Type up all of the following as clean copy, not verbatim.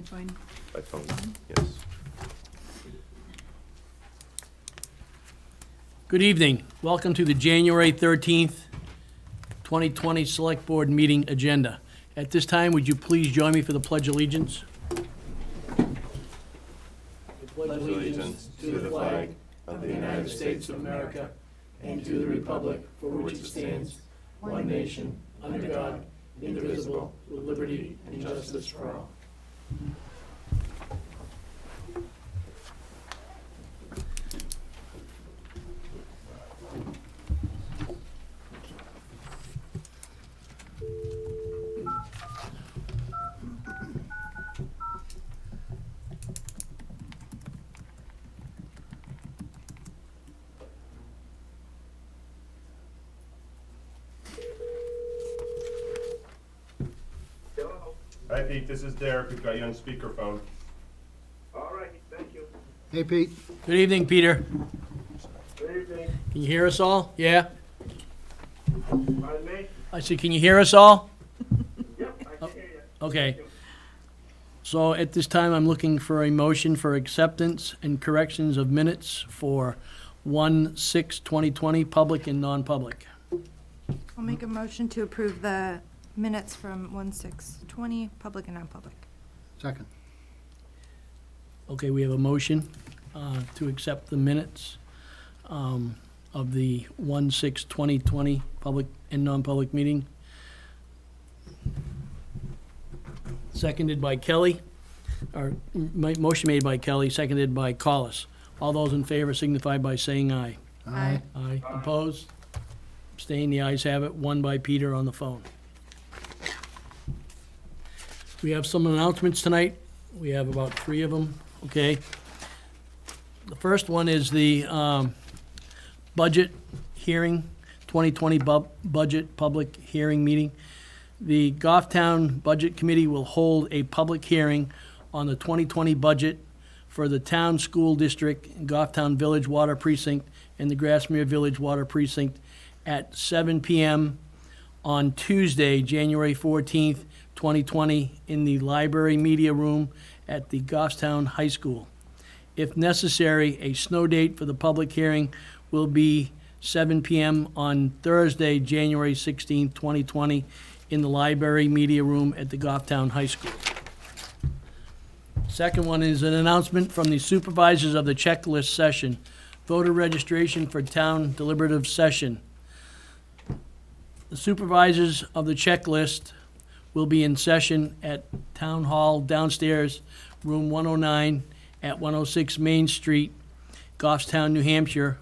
join. By phone, yes. Good evening. Welcome to the January 13th, 2020 Select Board Meeting Agenda. At this time, would you please join me for the Pledge of Allegiance? Allegiance to the flag of the United States of America and to the republic for which it stands, one nation, under God, indivisible, with liberty and justice for all. Hi Pete, this is Derek. We've got you on speakerphone. All right, thank you. Hey, Pete. Good evening, Peter. Good evening. Can you hear us all? Yeah? Pardon me? I said, can you hear us all? Yep, I can hear you. Okay. So at this time, I'm looking for a motion for acceptance and corrections of minutes for 1/6/2020, public and non-public. I'll make a motion to approve the minutes from 1/6/20, public and non-public. Second. Okay, we have a motion to accept the minutes of the 1/6/2020 public and non-public meeting. Seconded by Kelly, motion made by Kelly, seconded by Collis. All those in favor signify by saying aye. Aye. Aye. Opposed? Abstained, the ayes have it, one by Peter on the phone. We have some announcements tonight. We have about 3 of them, okay? The first one is the budget hearing, 2020 budget public hearing meeting. The Goffstown Budget Committee will hold a public hearing on the 2020 budget for the town school district, Goffstown Village Water Precinct, and the Grassmere Village Water Precinct at 7 p.m. on Tuesday, January 14th, 2020, in the Library Media Room at the Goffstown High School. If necessary, a snow date for the public hearing will be 7 p.m. on Thursday, January 16th, 2020, in the Library Media Room at the Goffstown High School. Second one is an announcement from the supervisors of the checklist session, voter registration for town deliberative session. The supervisors of the checklist will be in session at Town Hall downstairs, room 109 at 106 Main Street, Goffstown, New Hampshire,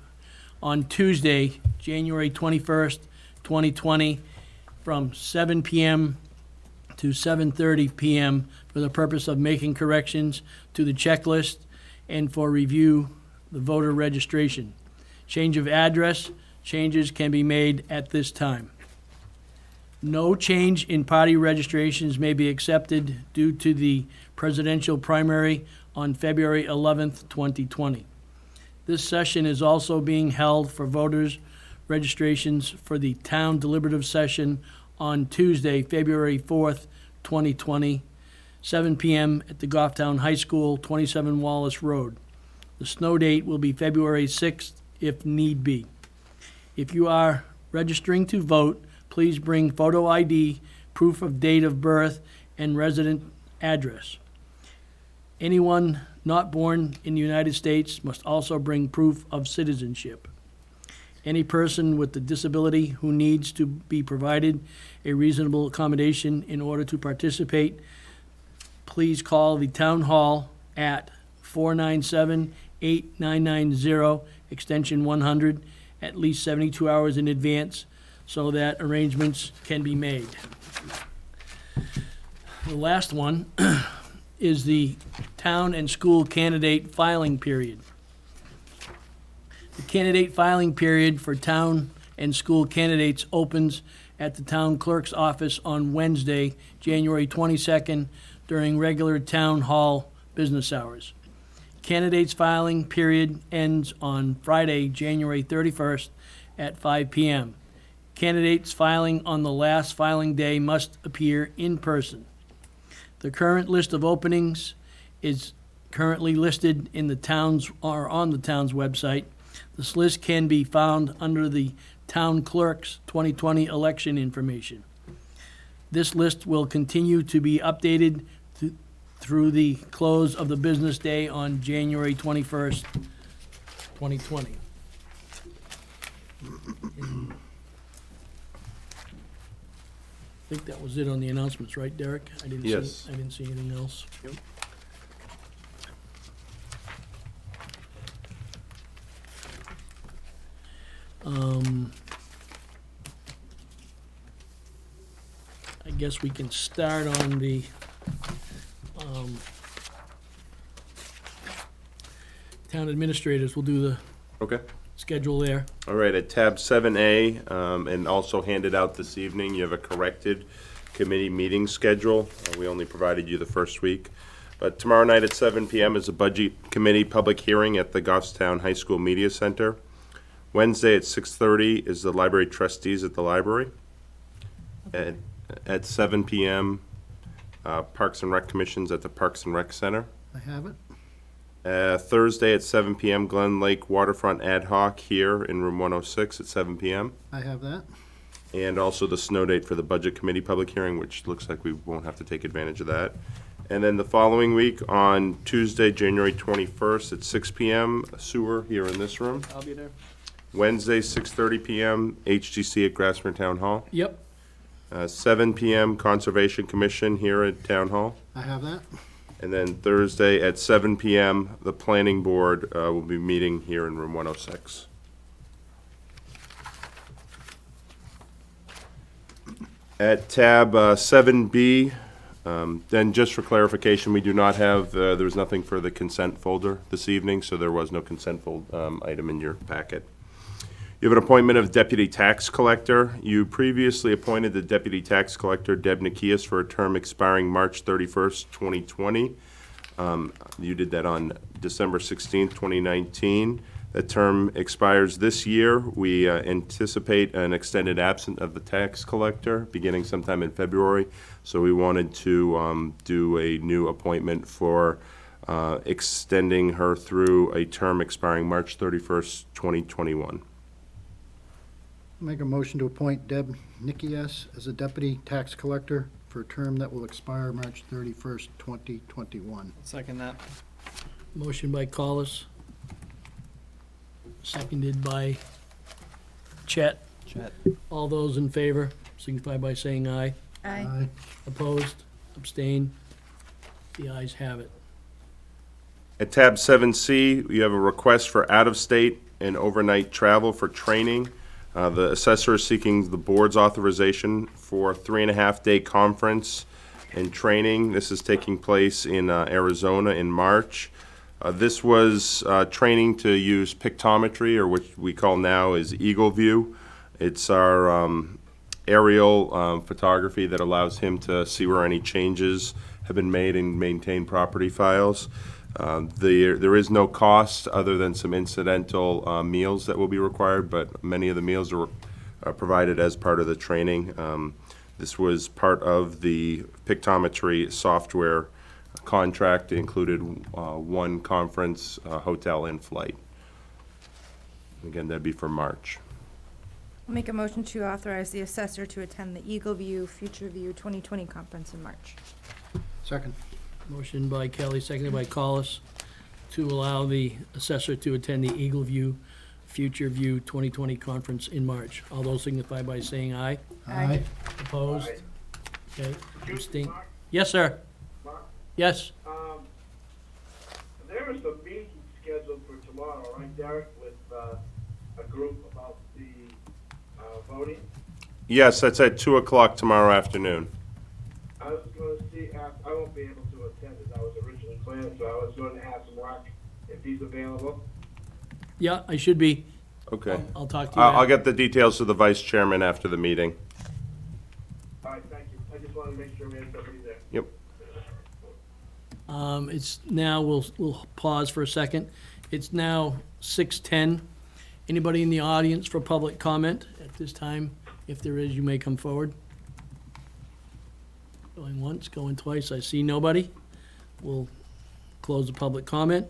on Tuesday, January 21st, 2020, from 7 p.m. to 7:30 p.m. for the purpose of making corrections to the checklist and for review the voter registration. Change of address, changes can be made at this time. No change in party registrations may be accepted due to the presidential primary on February 11th, 2020. This session is also being held for voters' registrations for the town deliberative session on Tuesday, February 4th, 2020, 7 p.m. at the Goffstown High School, 27 Wallace Road. The snow date will be February 6th if need be. If you are registering to vote, please bring photo ID, proof of date of birth, and resident address. Anyone not born in the United States must also bring proof of citizenship. Any person with a disability who needs to be provided a reasonable accommodation in order to participate, please call the town hall at 497-8990, extension 100, at least 72 hours in advance, so that arrangements can be made. The last one is the town and school candidate filing period. The candidate filing period for town and school candidates opens at the town clerk's office on Wednesday, January 22nd, during regular town hall business hours. Candidates filing period ends on Friday, January 31st at 5 p.m. Candidates filing on the last filing day must appear in person. The current list of openings is currently listed in the town's, or on the town's website. This list can be found under the Town Clerk's 2020 election information. This list will continue to be updated through the close of the business day on January 21st, 2020. I think that was it on the announcements, right, Derek? Yes. I didn't see anything else. I guess we can start on the, town administrators. We'll do the Okay. schedule there. All right, at tab 7A, and also handed out this evening, you have a corrected committee meeting schedule. We only provided you the first week. But tomorrow night at 7 PM is a budget committee public hearing at the Goffstown High School Media Center. Wednesday at 6:30 is the library trustees at the library. At 7 PM, Parks and Rec Commissions at the Parks and Rec Center. I have it. Thursday at 7 PM, Glen Lake Waterfront Ad Hoc here in room 106 at 7 PM. I have that. And also the snow date for the Budget Committee public hearing, which looks like we won't have to take advantage of that. And then the following week, on Tuesday, January 21st at 6 PM, sewer here in this room. I'll be there. Wednesday, 6:30 PM, HGC at Grassmere Town Hall. Yep. 7 PM, Conservation Commission here at Town Hall. I have that. And then Thursday at 7 PM, the Planning Board will be meeting here in room 106. At tab 7B, then just for clarification, we do not have, there was nothing for the consent folder this evening, so there was no consent item in your packet. You have an appointment of Deputy Tax Collector. You previously appointed the Deputy Tax Collector, Deb Nikias, for a term expiring March 31st, 2020. You did that on December 16th, 2019. That term expires this year. We anticipate an extended absence of the tax collector beginning sometime in February. So we wanted to do a new appointment for extending her through a term expiring March 31st, 2021. Make a motion to appoint Deb Nikias as a deputy tax collector for a term that will expire March 31st, 2021. Second that. Motion by Collis. Seconded by Chet. All those in favor signify by saying aye. Aye. Opposed? Abstained? The ayes have it. At tab 7C, you have a request for out-of-state and overnight travel for training. The assessor is seeking the board's authorization for a 3.5-day conference and training. This is taking place in Arizona in March. This was training to use pictometry, or what we call now is Eagle View. It's our aerial photography that allows him to see where any changes have been made and maintain property files. There is no cost other than some incidental meals that will be required, but many of the meals are provided as part of the training. This was part of the pictometry software contract. It included one conference, hotel, and flight. Again, that'd be for March. I'll make a motion to authorize the assessor to attend the Eagle View Future View 2020 conference in March. Second. Motion by Kelly, seconded by Collis, to allow the assessor to attend the Eagle View Future View 2020 conference in March. All those signify by saying aye. Aye. Opposed? Aye. Okay. Excuse me, Abstain. Mark. Yes, sir. Mark, Yes. there is a meeting scheduled for tomorrow, right, Derek, with a group about the voting. Yes, that's at 2 o'clock tomorrow afternoon. I was going to see, I won't be able to attend as I was originally planned, so I was going to ask Mark if he's available. Yeah, I should be. Okay. I'll talk to you. I'll after. get the details to the vice chairman after the meeting. All right, thank you. I just wanted to make sure we had somebody there. Yep. It's now, we'll pause for a second. It's now 6:10. Anybody in the audience for public comment at this time? If there is, you may come forward. Going once, going twice, I see nobody. We'll close the public comment,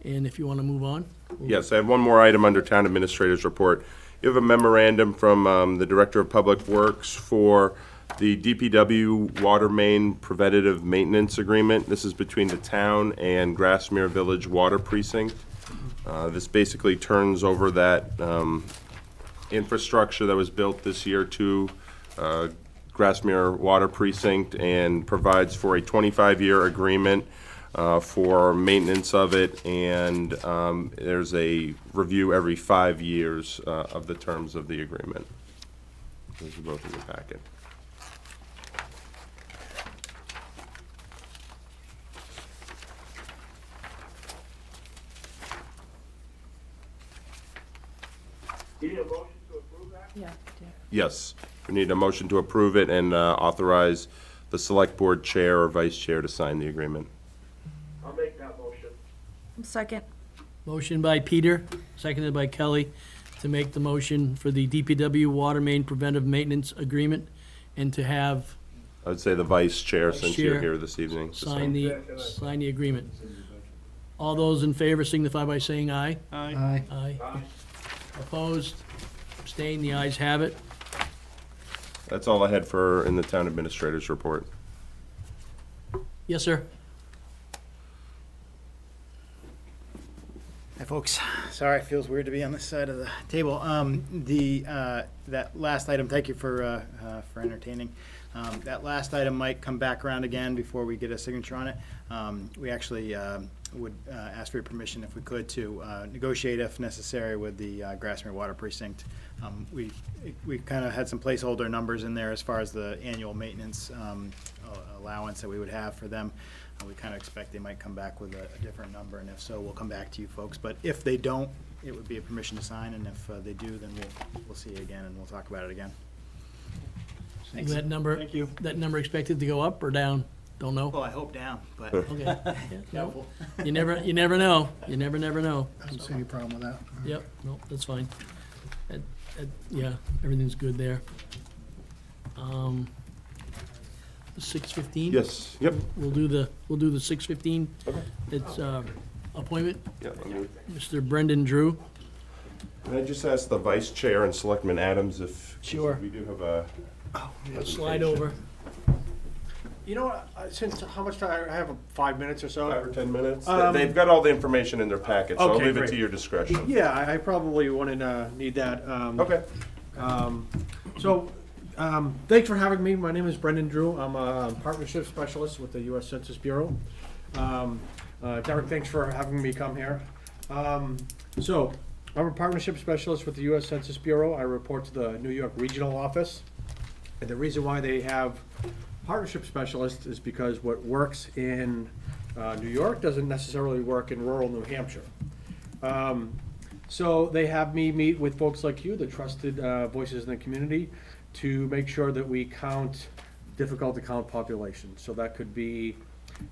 and if you want to move on. Yes, I have one more item under Town Administrator's Report. You have a memorandum from the Director of Public Works for the DPW Water Main Preventative Maintenance Agreement. This is between the town and Grassmere Village Water Precinct. This basically turns over that infrastructure that was built this year to Grassmere Water Precinct and provides for a 25-year agreement for maintenance of it, and there's a review every 5 years of the terms of the agreement. Those are both in the packet. Do you need a motion to approve that? Yeah. Yes, we need a motion to approve it and authorize the Select Board Chair or Vice Chair to sign the agreement. I'll make that motion. Second. Motion by Peter, seconded by Kelly, to make the motion for the DPW Water Main Preventive Maintenance Agreement, and to have I would say the Vice Chair, Vice since you're Chair here this evening. to sign the agreement. All those in favor signify by saying aye. Aye. Aye. Opposed? Abstained? The ayes have it. That's all I had for in the Town Administrator's Report. Yes, sir. Hi, folks. Sorry, it feels weird to be on this side of the table. That last item, thank you for entertaining. That last item might come back around again before we get a signature on it. We actually would ask for your permission, if we could, to negotiate if necessary with the Grassmere Water Precinct. We kind of had some placeholder numbers in there as far as the annual maintenance allowance that we would have for them. We kind of expect they might come back with a different number, and if so, we'll come back to you folks. But if they don't, it would be a permission to sign, and if they do, then we'll see you again, and we'll talk about it again. Thanks. That number, Thank you. that number expected to go up or down? Don't know. Well, I hope down, but Okay. Yeah, no, doubtful. you never know. You never know. I don't see any problem with that. Yep, no, that's fine. Yeah, everything's good there. 6:15? Yes, yep. We'll do the 6:15. It's appointment, Yeah, let me- Mr. Brendan Drew. Can I just ask the Vice Chair and Selectman Adams if Sure. we do have a Slide over. You know what, since, how much time, I have 5 minutes or so? 5 or 10 minutes? Um, They've got all the information in their packet, so I'll Okay, leave it great. to your discretion. Yeah, I probably wouldn't need that. Okay. Thanks for having me. My name is Brendan Drew. I'm a partnership specialist with the U.S. Census Bureau. Derek, thanks for having me come here. So, I'm a partnership specialist with the U.S. Census Bureau. I report to the New York Regional Office. And the reason why they have partnership specialists is because what works in New York doesn't necessarily work in rural New Hampshire. So they have me meet with folks like you, the trusted voices in the community, to make sure that we count difficult to count populations. So that could be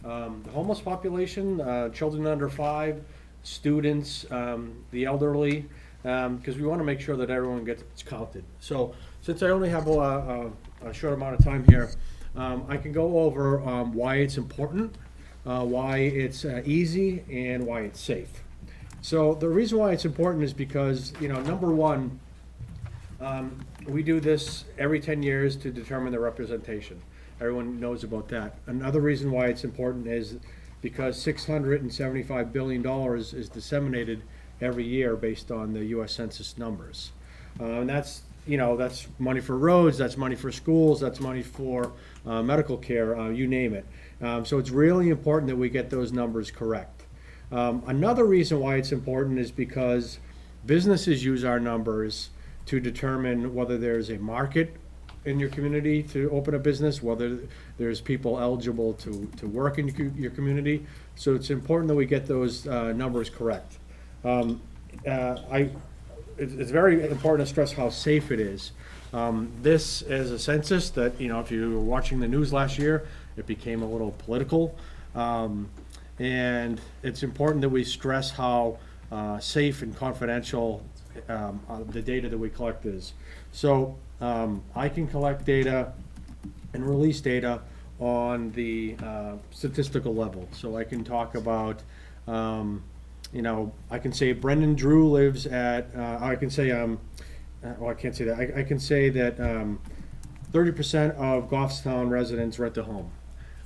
the homeless population, children under 5, students, the elderly, because we want to make sure that everyone gets counted. So since I only have a short amount of time here, I can go over why it's important, why it's easy, and why it's safe. So the reason why it's important is because, number one, we do this every 10 years to determine the representation. Everyone knows about that. Another reason why it's important is because $675 billion is disseminated every year based on the U.S. Census numbers. And that's money for roads, that's money for schools, that's money for medical care, you name it. So it's really important that we get those numbers correct. Another reason why it's important is because businesses use our numbers to determine whether there's a market in your community to open a business, whether there's people eligible to work in your community. So it's important that we get those numbers correct. It's very important to stress how safe it is. This is a census that, if you were watching the news last year, it became a little political. And it's important that we stress how safe and confidential the data that we collect is. So I can collect data and release data on the statistical level. So I can talk about, I can say Brendan Drew lives at, I can say, I can't say that. I can say that 30% of Goffstown residents rent a home.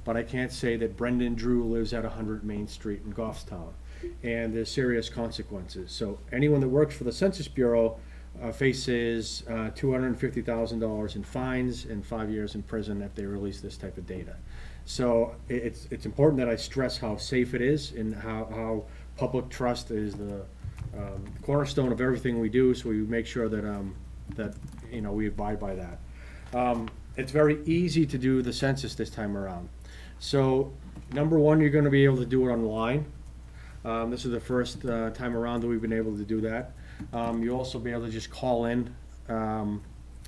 But I can't say that Brendan Drew lives at 100 Main Street in Goffstown. And there's serious consequences. So anyone that works for the Census Bureau faces $250,000 in fines and 5 years in prison if they release this type of data. So it's important that I stress how safe it is and how public trust is the cornerstone of everything we do. So we make sure that we abide by that. It's very easy to do the census this time around. So number one, you're going to be able to do it online. This is the first time around that we've been able to do that. You'll also be able to just call in, and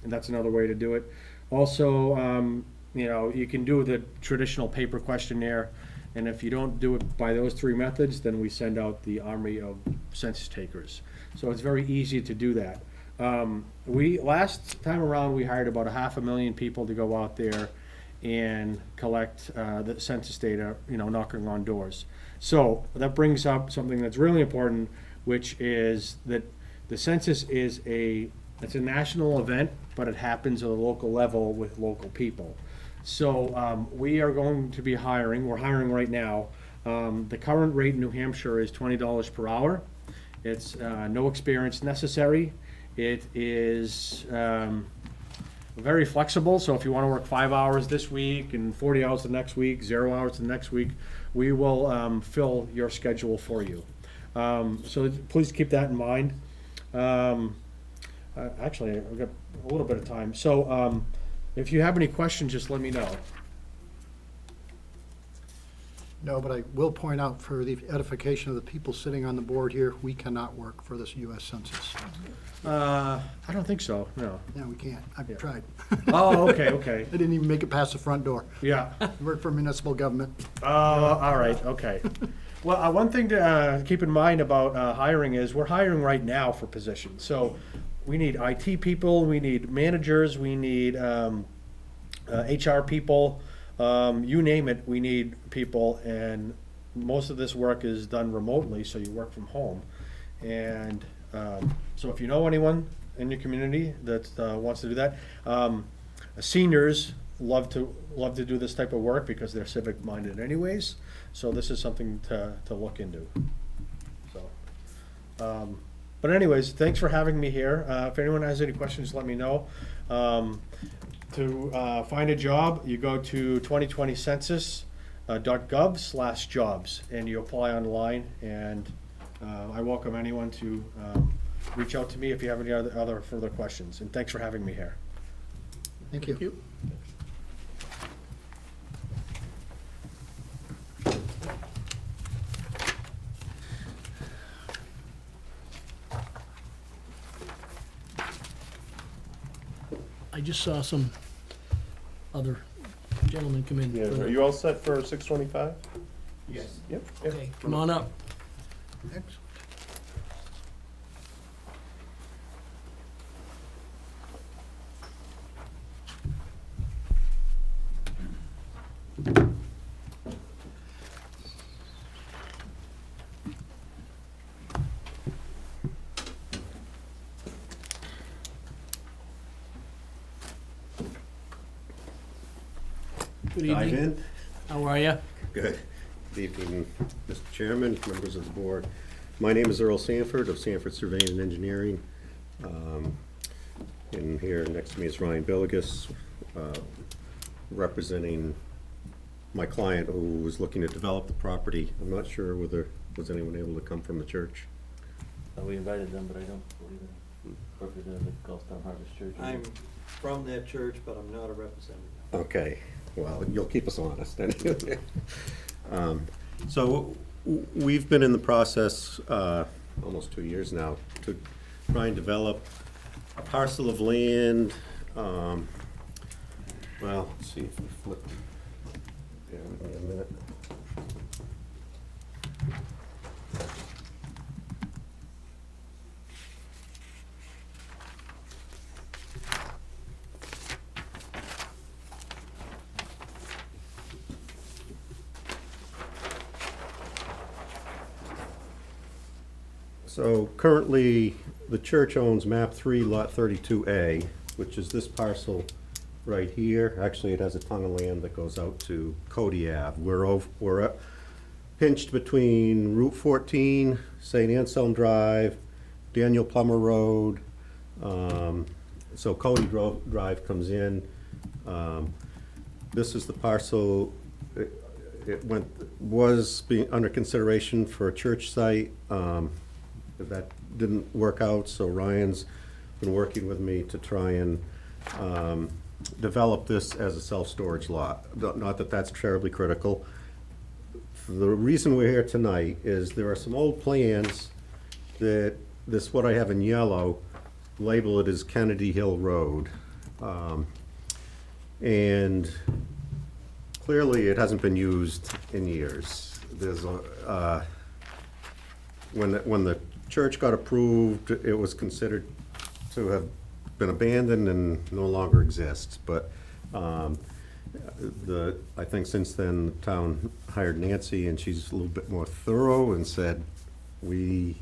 that's another way to do it. Also, you can do the traditional paper questionnaire, and if you don't do it by those three methods, then we send out the army of census takers. So it's very easy to do that. Last time around, we hired about 500,000 people to go out there and collect the census data, knocking on doors. So that brings up something that's really important, which is that the census is it's a national event, but it happens at a local level with local people. So we are going to be we're hiring right now. The current rate in New Hampshire is $20 per hour. It's no experience necessary. It is very flexible, so if you want to work 5 hours this week and 40 hours the next week, 0 hours the next week, we will fill your schedule for you. So please keep that in mind. Actually, I've got a little bit of time. So if you have any questions, just let me know. No, but I will point out for the edification of the people sitting on the board here, we cannot work for this U.S. Census. I don't think so, no. Yeah, we can't. I've tried. Oh, okay. I didn't even make it past the front door. Yeah. I work for municipal government. All right, okay. Well, one thing to keep in mind about hiring is we're hiring right now for positions. So we need IT people, we need managers, we need HR people, you name it, we need people. And most of this work is done remotely, so you work from home. And so if you know anyone in your community that wants to do that, seniors love to do this type of work because they're civic minded anyways. So this is something to look into. So, but anyways, thanks for having me here. If anyone has any questions, let me know. To find a job, you go to 2020census.gov/jobs and you apply online. And I welcome anyone to reach out to me if you have any other further questions. And thanks for having me here. Thank you. I just saw some other gentlemen come in. Yeah, are you all set for 6:25? Yes. Yep. Okay, come on up. Excellent. Good Dive evening. in. How are you? Good. Good evening, Mr. Chairman, members of the board. My name is Earl Sanford of Sanford Surveying and Engineering. And here next to me is Ryan Billigus, representing my client who was looking to develop the property. I'm not sure whether was anyone able to come from the church. We invited them, but I don't believe they represented the Gulfstown Harvest Church. I'm from that church, but I'm not a representative. Okay, well, you'll keep us honest. So we've been in the process almost 2 years now to try and develop a parcel of land. Well, let's see if we flip. Bear with me a minute. So currently, the church owns map 3, lot 32A, which is this parcel right here. Actually, it has a tongue of land that goes out to Cody Ave. We're pinched between Route 14, St. Anselm Drive, Daniel Plummer Road. So Cody Drive comes in. This is the parcel, it was being under consideration for a church site. That didn't work out, so Ryan's been working with me to try and develop this as a self-storage lot. Not that that's terribly critical. The reason we're here tonight is there are some old plans that, what I have in yellow, label it as Kennedy Hill Road. And clearly it hasn't been used in years. There's a, when the church got approved, it was considered to have been abandoned and no longer exists. But I think since then, the town hired Nancy, and she's a little bit more thorough and said, is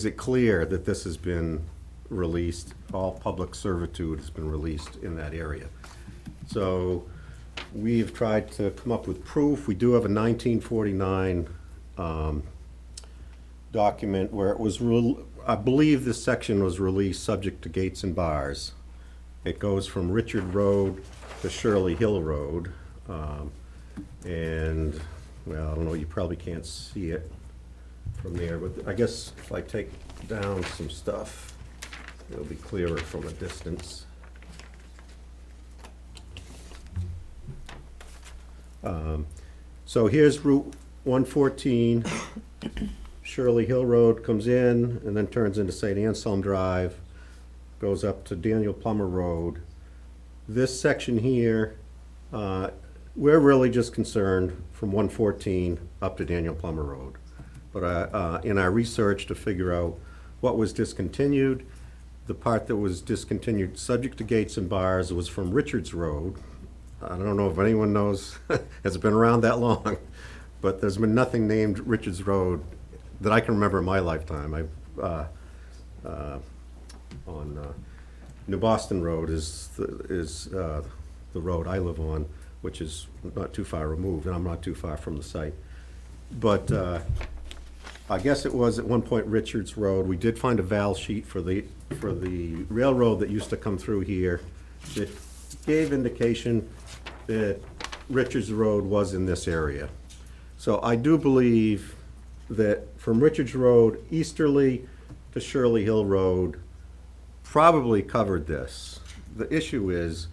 it clear that this has been released, all public servitude has been released in that area? So we've tried to come up with proof. We do have a 1949 document where it was, I believe this section was released subject to gates and bars. It goes from Richard Road to Shirley Hill Road. And, well, I don't know, you probably can't see it from there, but I guess if I take down some stuff, it'll be clearer from a distance. So here's Route 114. Shirley Hill Road comes in and then turns into St. Anselm Drive, goes up to Daniel Plummer Road. This section here, we're really just concerned from 114 up to Daniel Plummer Road. But in our research to figure out what was discontinued, the part that was discontinued subject to gates and bars was from Richards Road. I don't know if anyone knows, has been around that long, but there's been nothing named Richards Road that I can remember in my lifetime. On New Boston Road is the road I live on, which is not too far removed, and I'm not too far from the site. But I guess it was at one point Richards Road. We did find a val sheet for the railroad that used to come through here that gave indication that Richards Road was in this area. So I do believe that from Richards Road easterly to Shirley Hill Road probably covered this. The issue is,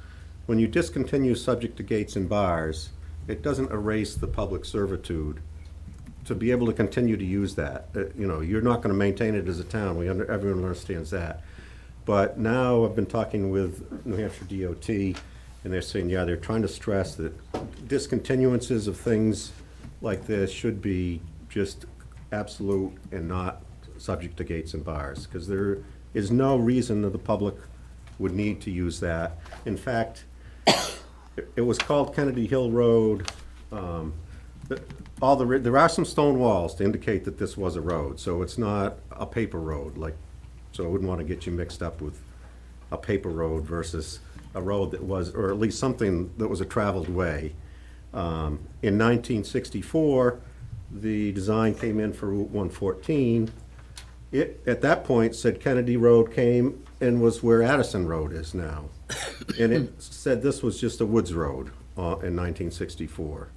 when you discontinue subject to gates and bars, it doesn't erase the public servitude to be able to continue to use that. You're not going to maintain it as a town. Everyone understands that. But now I've been talking with New Hampshire DOT, and they're saying, yeah, they're trying to stress that discontinuances of things like this should be just absolute and not subject to gates and bars, because there is no reason that the public would need to use that. In fact, it was called Kennedy Hill Road. There are some stone walls to indicate that this was a road, so it's not a paper road. So I wouldn't want to get you mixed up with a paper road versus a road that was, or at least something that was a traveled way. In 1964, the design came in for Route 114. It, at that point, said Kennedy Road came and was where Addison Road is now. And it said this was just a woods road in 1964.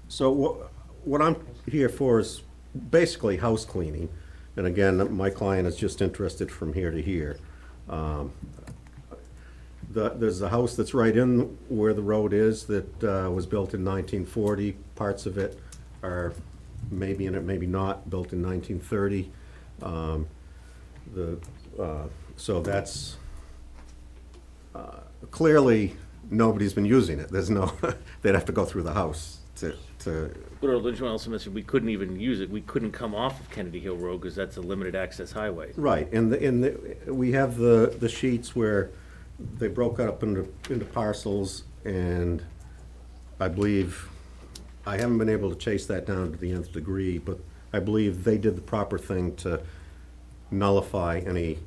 So what I'm here for is basically house cleaning. And again, my client is just interested from here to here. There's a house that's right in where the road is that was built in 1940. Parts of it are maybe in it, maybe not, built in 1930. So that's clearly nobody's been using it. There's no, they'd have to go through the house to. But originally also mentioned we couldn't even use it. We couldn't come off of Kennedy Hill Road because that's a limited access highway. Right, and we have the sheets where they broke up into parcels, and I believe I haven't been able to chase that down to the nth degree, but I believe they did the proper thing to nullify any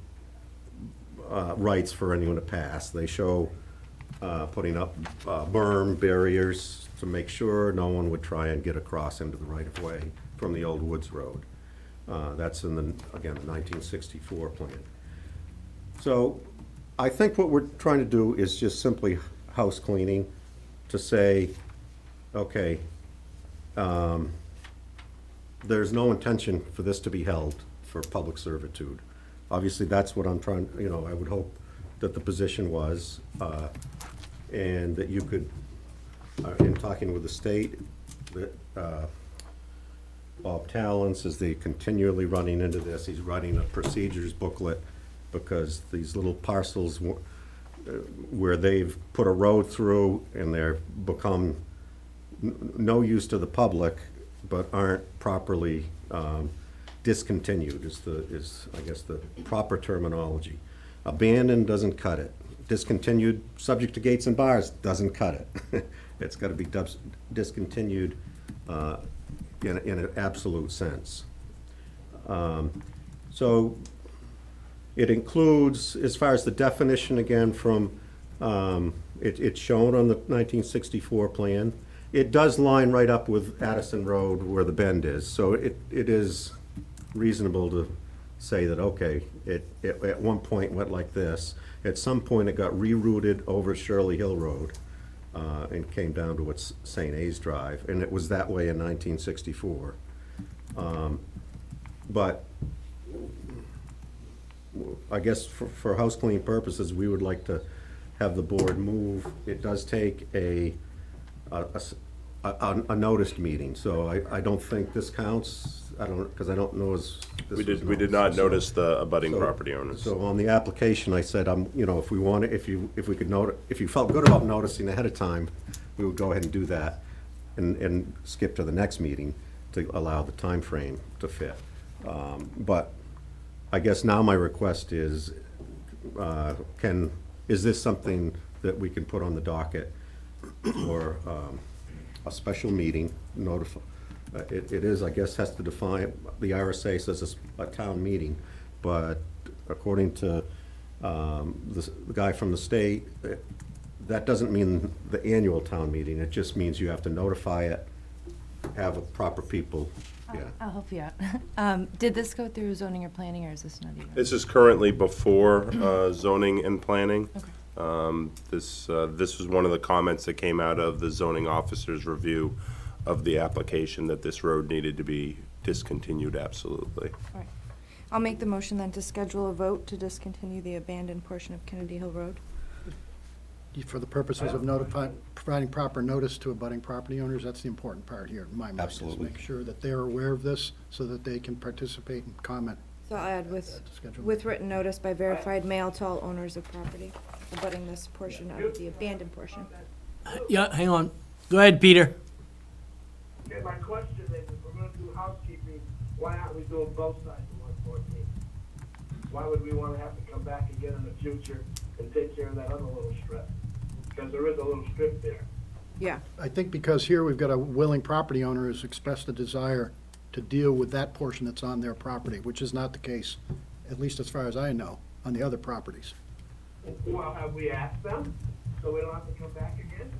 rights for anyone to pass. They show putting up berm barriers to make sure no one would try and get across into the right-of-way from the old Woods Road. That's in the, again, the 1964 plan. So I think what we're trying to do is just simply house cleaning to say, okay, there's no intention for this to be held for public servitude. Obviously, that's what I'm trying, you know, I would hope that the position was, and that you could, in talking with the state, that Bob Talents is continually running into this. He's writing a procedures booklet because these little parcels where they've put a road through and they're become no use to the public, but aren't properly discontinued is I guess the proper terminology. Abandoned doesn't cut it. Discontinued, subject to gates and bars, doesn't cut it. It's got to be discontinued in an absolute sense. So it includes, as far as the definition, again, from, it's shown on the 1964 plan. It does line right up with Addison Road where the bend is, so it is reasonable to say that, okay, it at one point went like this. At some point, it got rerouted over Shirley Hill Road and came down to what's St. A's Drive, and it was that way in 1964. But I guess for house cleaning purposes, we would like to have the board move. It does take a noticed meeting, so I don't think this counts. I don't, because I don't know as. We did not notice the abutting property owners. So on the application, I said, you know, if we want, if we could if you felt good about noticing ahead of time, we would go ahead and do that and skip to the next meeting to allow the time frame to fit. But I guess now my request is, is this something that we can put on the docket for a special meeting, notify? It is, I guess, has to define, the RSA says a town meeting, but according to the guy from the state, that doesn't mean the annual town meeting. It just means you have to notify it, have a proper people, yeah. I'll help you out. Did this go through zoning or planning, or is this not even? This is currently before zoning and planning. Okay. This was one of the comments that came out of the zoning officer's review of the application, that this road needed to be discontinued, absolutely. All right. I'll make the motion then to schedule a vote to discontinue the abandoned portion of Kennedy Hill Road. For the purposes of providing proper notice to abutting property owners, that's the important part here, in my mind. Absolutely. Is make sure that they're aware of this so that they can participate and comment. So I'll add with Schedule. written notice by verified mail to all owners of property abutting this portion of the abandoned portion. Yeah, hang on. Go ahead, Peter. Okay, my question is, if we're gonna do housekeeping, why aren't we doing both sides of 114? Why would we wanna have to come back again in the future and take care of that other little strip? Because there is a little strip there. Yeah. I think because here we've got a willing property owner who's expressed a desire to deal with that portion that's on their property, which is not the case, at least as far as I know, on the other properties. Well, have we asked them, so we don't have to come back again?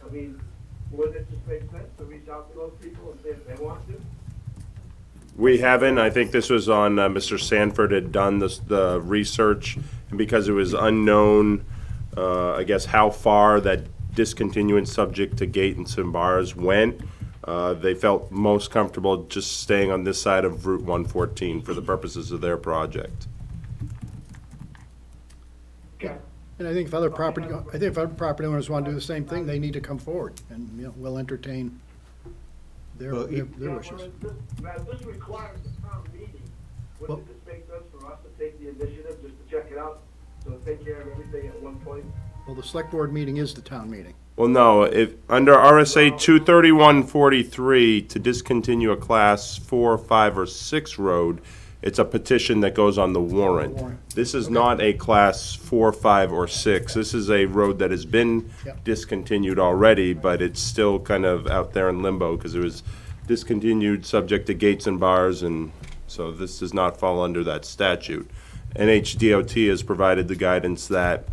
I mean, wouldn't it just make sense to reach out to those people and see if they want to? We haven't. I think this was on, Mr. Sanford had done the research, and because it was unknown, I guess, how far that discontinuance subject to gate and some bars went, they felt most comfortable just staying on this side of Route 114 for the purposes of their project. Okay. And I think if other property owners want to do the same thing, they need to come forward, and, you know, we'll entertain their Well, their Yeah, wishes. but this requires a town meeting. Wouldn't it just make sense for us to take the initiative just to check it out? So take care of everything at one point? Well, the select board meeting is the town meeting. Well, no, if, under RSA 231-43, to discontinue a class 4, 5, or 6 road, It's a petition that goes on the warrant. This is not a class 4, 5, or 6. This is a road that has been Yep. discontinued already, but it's still kind of out there in limbo because it was discontinued, subject to gates and bars, and so this does not fall under that statute. NHDOT has provided the guidance that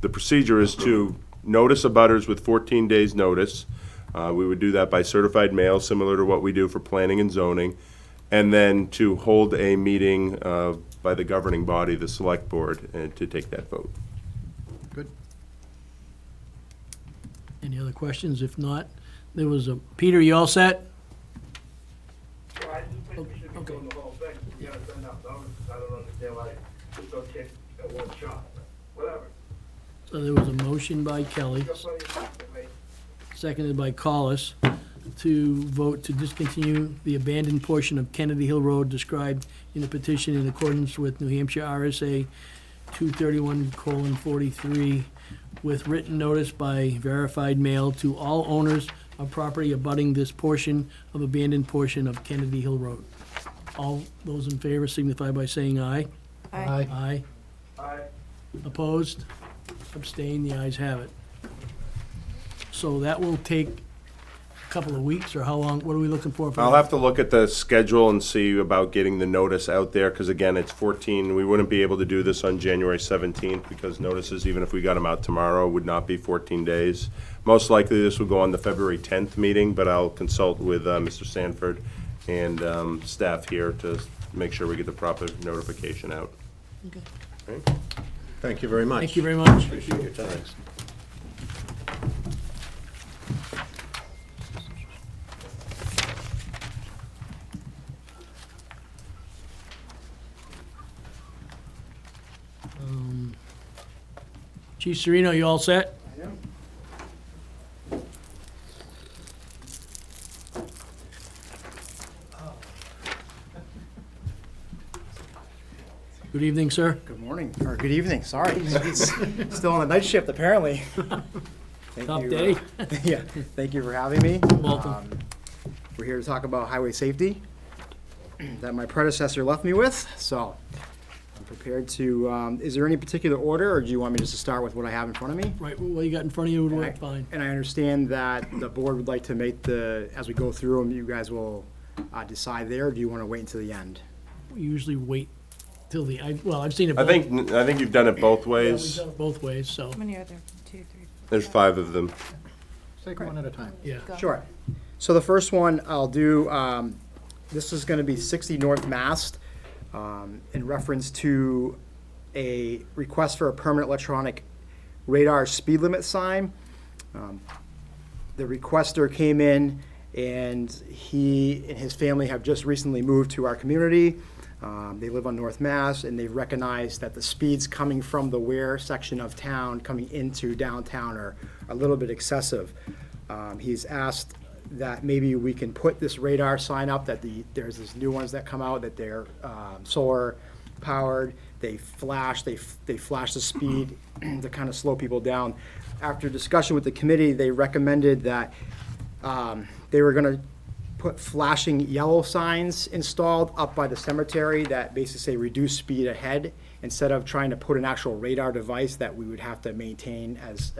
the procedure is to notice abutters with 14 days' notice. We would do that by certified mail, similar to what we do for planning and zoning, and then to hold a meeting by the governing body, the select board, and to take that vote. Good. Any other questions? If not, there was a, Peter, you all set? Well, I just think we should be doing the whole thing. You gotta send out notices. I don't understand why just don't take at one shot, but whatever. So there was a motion by Kelly, You got plenty of time to make. seconded by Collis, to vote to discontinue the abandoned portion of Kennedy Hill Road described in the petition in accordance with New Hampshire RSA 231:43, with written notice by verified mail to all owners of property abutting this portion of abandoned portion of Kennedy Hill Road. All those in favor signify by saying aye. Aye. Aye. Aye. Opposed? Abstained? The ayes have it. So that will take a couple of weeks, or how long, what are we looking for? I'll have to look at the schedule and see about getting the notice out there, because again, it's 14, we wouldn't be able to do this on January 17th, because notices, even if we got them out tomorrow, would not be 14 days. Most likely, this would go on the February 10th meeting, but I'll consult with Mr. Sanford and staff here to make sure we get the proper notification out. Okay. Okay? Thank you very much. Thank you very much. Appreciate your time. Chief Serino, you all set? Good evening, sir. Good morning, or good evening, sorry. It's still on the night shift, apparently. Thank Tough you, day. Yeah, thank you for having me. Welcome. We're here to talk about highway safety that my predecessor left me with, so I'm prepared to, is there any particular order, or do you want me just to start with what I have in front of me? Right, what you got in front of you would work fine. And I understand that the board would like to make as we go through them, you guys will decide there, or do you want to wait until the end? We usually wait till I've seen it I both. think you've done it both Yeah, we've ways. done it both ways, so, How many are there? 2, 3, 4. There's 5 of them. Take one at a time. yeah. Go. Sure. So the first one I'll do, this is gonna be 60 North Mast, in reference to a request for a permanent electronic radar speed limit sign. The requester came in, and he and his family have just recently moved to our community. They live on North Mass, and they've recognized that the speeds coming from the Ware section of town, coming into downtown, are a little bit excessive. He's asked that maybe we can put this radar sign up, that there's these new ones that come out, that they're solar powered. They flash the speed to kind of slow people down. After discussion with the committee, they recommended that they were gonna put flashing yellow signs installed up by the cemetery that basically say reduce speed ahead, instead of trying to put an actual radar device that we would have to maintain as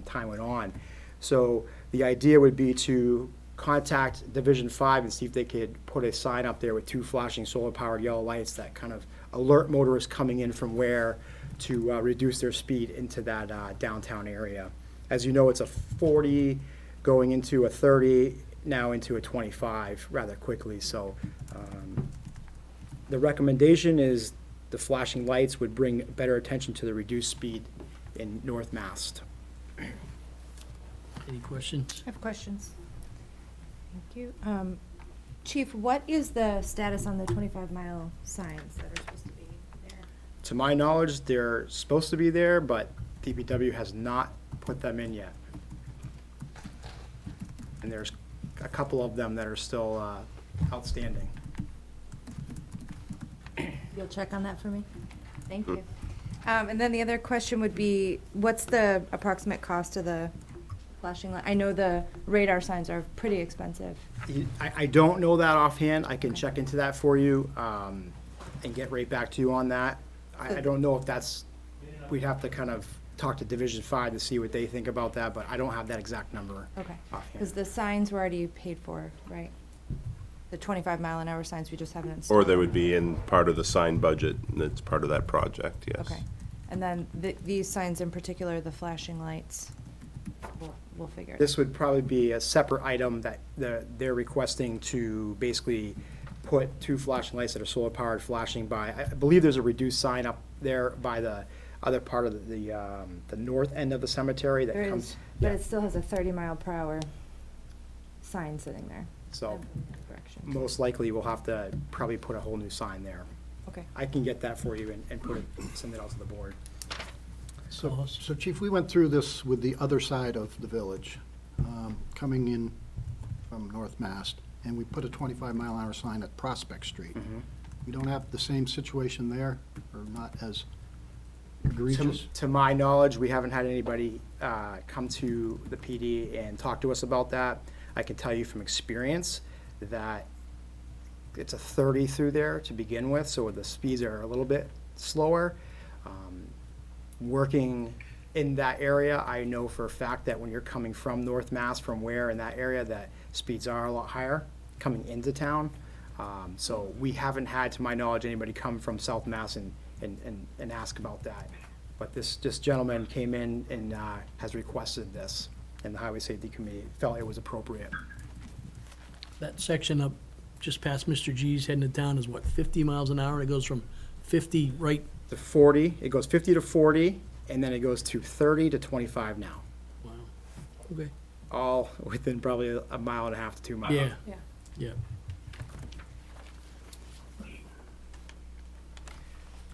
time went on. So the idea would be to contact Division 5 and see if they could put a sign up there with 2 flashing solar-powered yellow lights that kind of alert motorists coming in from Ware to reduce their speed into that downtown area. As you know, it's a 40 going into a 30, now into a 25 rather quickly. So the recommendation is the flashing lights would bring better attention to the reduced speed in North Mast. Any questions? I have questions. Thank you. Chief, what is the status on the 25-mile signs that are supposed to be there? To my knowledge, they're supposed to be there, but DPW has not put them in yet. And there's a couple of them that are still outstanding. You'll check on that for me? Thank you. And then the other question would be, what's the approximate cost of the flashing light? I know the radar signs are pretty expensive. I don't know that offhand. I can check into that for you. and get right back to you on that. I don't know if that's, we'd have to kind of talk to Division 5 to see what they think about that, but I don't have that exact number. Okay, offhand. because the signs were already paid for, right? The 25-mile-an-hour signs, we just haven't installed. Or they would be in part of the sign budget, and it's part of that project, yes. Okay, and then these signs in particular, the flashing lights, we'll figure it out. This would probably be a separate item that they're requesting to basically put 2 flashing lights that are solar powered flashing by, I believe there's a reduced sign up there by the other part of the north end of the cemetery that There comes. is, but yeah. it still has a 30-mile-per-hour sign sitting there. So Correction. most likely we'll have to probably put a whole new sign there. Okay. I can get that for you and put it, send it out to the board. So Chief, we went through this with the other side of the village, coming in from North Mass, and we put a 25-mile-an-hour sign at Prospect Street. We don't have the same situation there, or not as egregious? To my knowledge, we haven't had anybody come to the PD and talk to us about that. I can tell you from experience that it's a 30 through there to begin with, so the speeds are a little bit slower. Working in that area, I know for a fact that when you're coming from North Mass, from where in that area, that speeds are a lot higher coming into town. So we haven't had, to my knowledge, anybody come from South Mass and ask about that. But this gentleman came in and has requested this, and the Highway Safety Committee felt it was appropriate. That section up just past Mr. G's heading to town is what, 50 miles an hour? It goes from 50 right, The 40, it goes 50 to 40, and then it goes to 30 to 25 now, wow, okay, all within probably a mile and a half to 2 miles. yeah, Yeah. yeah.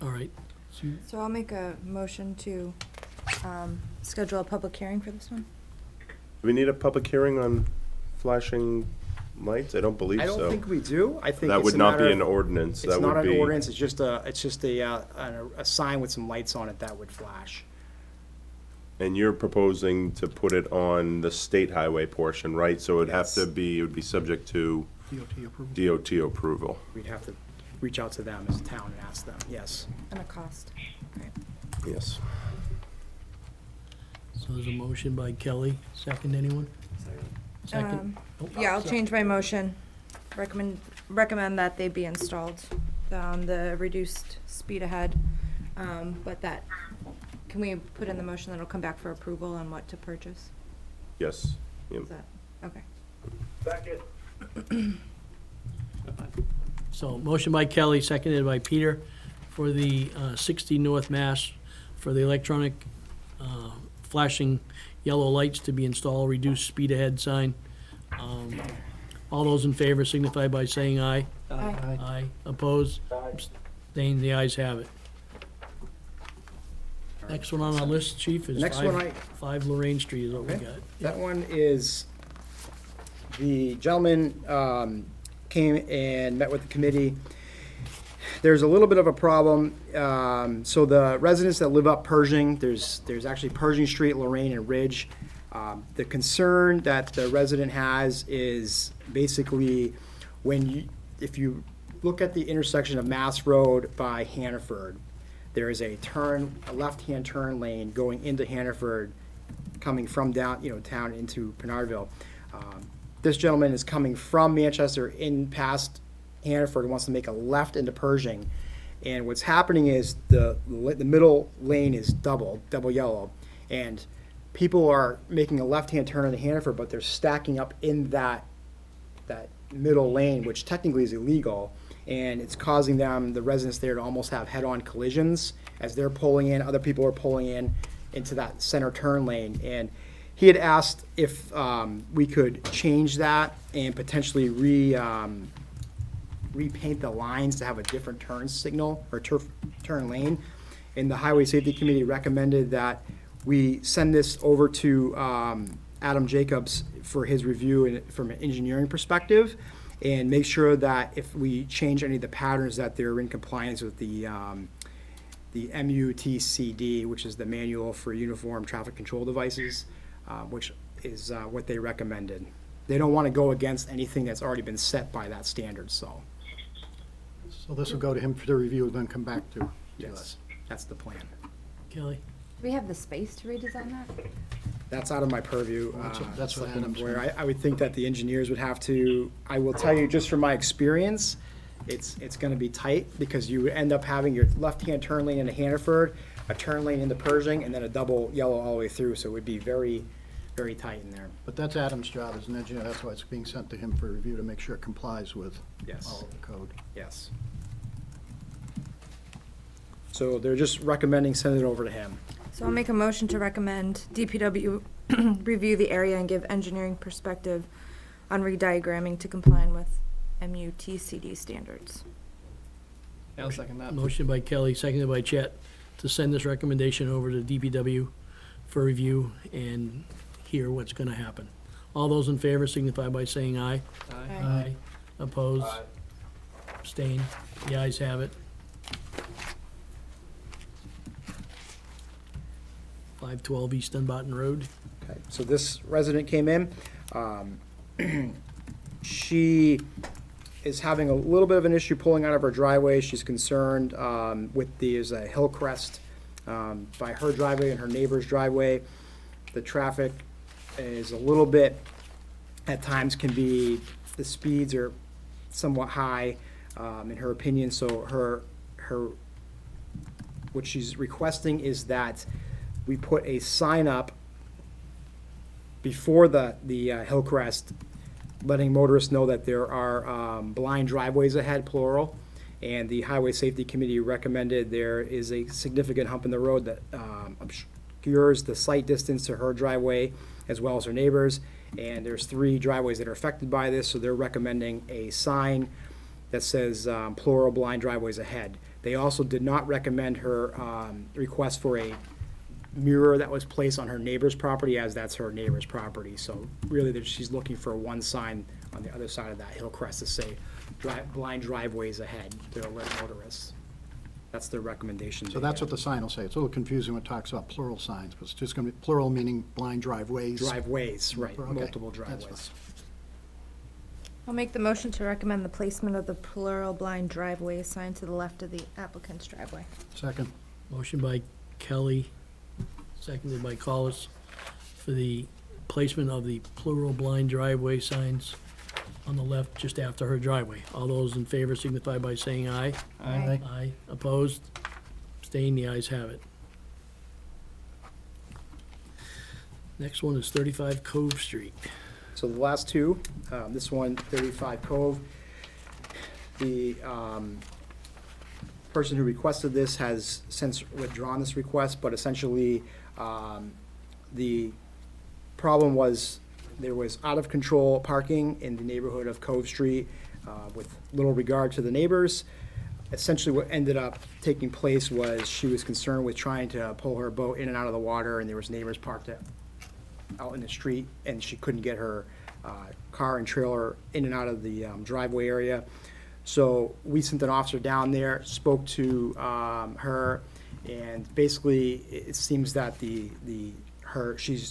All right, so So I'll make a motion to schedule a public hearing for this one. Do we need a public hearing on flashing lights? I don't believe I so. don't think we do. I think That it's would a not matter be of- an ordinance. It's That not would an be. ordinance, it's just a sign with some lights on it that would flash. And you're proposing to put it on the state highway portion, right? So it'd have Yes. to be, it would be subject to DOT approval? DOT approval. We'd have to reach out to them as a town and ask them, yes. And a cost. Right. Yes. so there's a motion by Kelly, second anyone? Second? Oh, Yeah, I'll so- change my motion. Recommend that they be installed on the reduced speed ahead. But that, can we put in the motion that it'll come back for approval on what to purchase? Yes. Yep. Is that, okay. Second, So, motion by Kelly, seconded by Peter, for the 60 North Mass, for the electronic flashing yellow lights to be installed, reduced speed ahead sign. All those in favor signify by saying aye. Aye. Aye. Opposed? Abstained? The ayes have it. Next one on our list, Chief, is Next one 5 Lorraine Street is what we Okay. got. That one is, the gentleman came and met with the committee. There's a little bit of a problem. So the residents that live up Pershing, there's actually Pershing Street, Lorraine, and Ridge. The concern that the resident has is basically if you look at the intersection of Mass Road by Hannaford, there is a left-hand turn lane going into Hannaford, coming from down, town into Pinardville. This gentleman is coming from Manchester in past Hannaford and wants to make a left into Pershing. And what's happening is the middle lane is double yellow. And people are making a left-hand turn into Hannaford, but they're stacking up in that middle lane, which technically is illegal. And it's causing the residents there to almost have head-on collisions as they're pulling in, other people are pulling in into that center turn lane. And he had asked if we could change that and potentially repaint the lines to have a different turn signal or turn lane. And the Highway Safety Committee recommended that we send this over to Adam Jacobs for his review and from an engineering perspective, and make sure that if we change any of the patterns, that they're in compliance with the MUTCD, which is the Manual for Uniform Traffic Control Devices, which is what they recommended. They don't want to go against anything that's already been set by that standard, so. So this will go to him for the review, then come back to Yes, us. that's the plan. Kelly? Do we have the space to redesign that? That's out of my purview. That's what Selectman Adam's Boyer. I would think that the engineers would have to, I will tell you, just from my experience, it's gonna be tight, because you end up having your left-hand turn lane into Hannaford, a turn lane into Pershing, and then a double yellow all the way through, so it would be very, very tight in there. But that's Adam's job as an engineer, that's why it's being sent to him for review to make sure it complies with Yes. all of the code. Yes. So they're just recommending send it over to him. So I'll make a motion to recommend DPW review the area and give engineering perspective on rediagramming to comply with MUTCD standards. I'll second that. Motion by Kelly, seconded by Chet, to send this recommendation over to DPW for review and hear what's gonna happen. All those in favor signify by saying aye. Aye. Opposed? Abstain? The ayes have it. 512 East Dunbarton Road. Okay, so this resident came in. She is having a little bit of an issue pulling out of her driveway. She's concerned there's a hill crest by her driveway and her neighbor's driveway. The traffic is a little bit, at times the speeds are somewhat high, in her opinion, so what she's requesting is that we put a sign up before the hill crest, letting motorists know that there are blind driveways ahead, plural, and the Highway Safety Committee recommended there is a significant hump in the road that obscures the sight distance to her driveway as well as her neighbors, and there's 3 driveways that are affected by this, so they're recommending a sign that says plural blind driveways ahead. They also did not recommend her request for a mirror that was placed on her neighbor's property, as that's her neighbor's property. So really, she's looking for one sign on the other side of that hill crest to say blind driveways ahead to alert motorists. That's their recommendation. So that's what the sign will say. It's a little confusing when it talks about plural signs, but it's just gonna be plural meaning blind driveways. Driveways, right, Okay, multiple that's driveways. I'll make the motion to recommend the placement of the plural blind driveway sign to the left of the applicant's driveway. Second. Motion by Kelly, seconded by Collis, for the placement of the plural blind driveway signs on the left just after her driveway. All those in favor signify by saying aye. Aye. Aye. Opposed? Abstained? The ayes have it. Next one is 35 Cove Street. So the last two, this one, 35 Cove, the person who requested this has since withdrawn this request, but essentially, the problem was there was out-of-control parking in the neighborhood of Cove Street with little regard to the neighbors. Essentially, what ended up taking place was she was concerned with trying to pull her boat in and out of the water, and there was neighbors parked out in the street, and she couldn't get her car and trailer in and out of the driveway area. So we sent an officer down there, spoke to her, and basically, it seems that she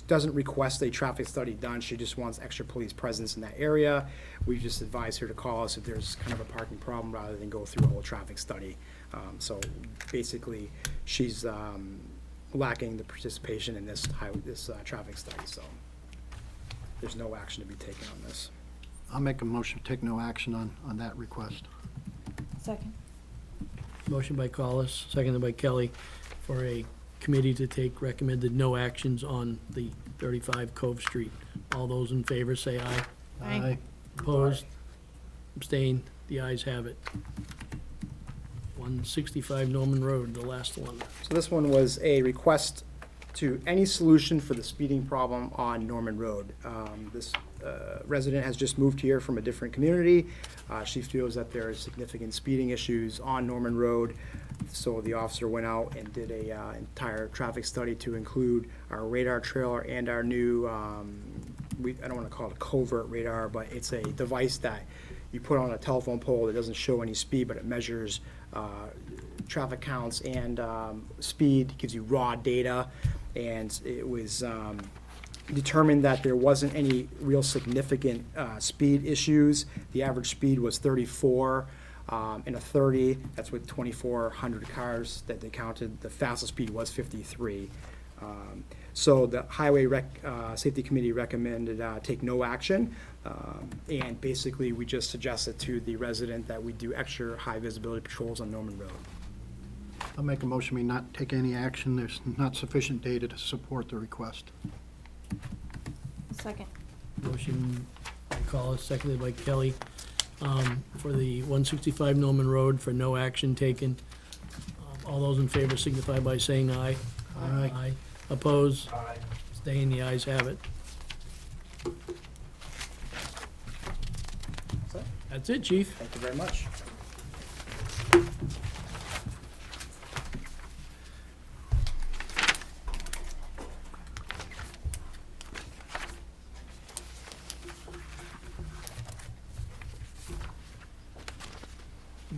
doesn't request a traffic study done, she just wants extra police presence in that area. We just advise her to call us if there's kind of a parking problem, rather than go through a whole traffic study. So basically, she's lacking the participation in this traffic study, so there's no action to be taken on this. I'll make a motion to take no action on that request. Second. Motion by Collis, seconded by Kelly, for a committee to take recommended no actions on the 35 Cove Street. All those in favor say aye. Aye. Opposed? Abstained? The ayes have it. 165 Norman Road, the last one. So this one was a request to any solution for the speeding problem on Norman Road. This resident has just moved here from a different community. She feels that there are significant speeding issues on Norman Road. So the officer went out and did a entire traffic study to include our radar trailer and our new, I don't want to call it a covert radar, but it's a device that you put on a telephone pole that doesn't show any speed, but it measures traffic counts and speed, gives you raw data. And it was determined that there wasn't any real significant speed issues. The average speed was 34 and a 30, that's with 2,400 cars that they counted. The fastest speed was 53. So the Highway Safety Committee recommended take no action. And basically, we just suggested to the resident that we do extra high visibility patrols on Norman Road. I'll make a motion we not take any action. There's not sufficient data to support the request. Second. Motion by Collis, seconded by Kelly, for the 165 Norman Road for no action taken. All those in favor signify by saying aye. Aye. Oppose? Aye. Staying, the ayes have it. That's it, chief. Thank you very much.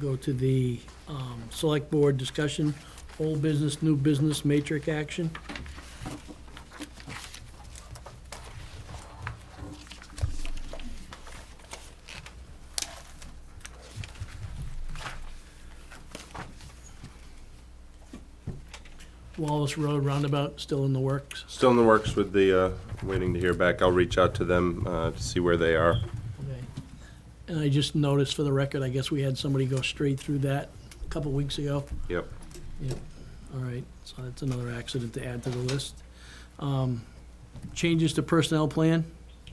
Go to the select board discussion, old business, new business, matrix action. Wallace Road roundabout, still in the works. Still in the works with the, waiting to hear back. I'll reach out to them to see where they are. Okay. And I just noticed for the record, I guess we had somebody go straight through that a couple weeks ago. Yep. Yep, all right, so that's another accident to add to the list. Changes to personnel plan,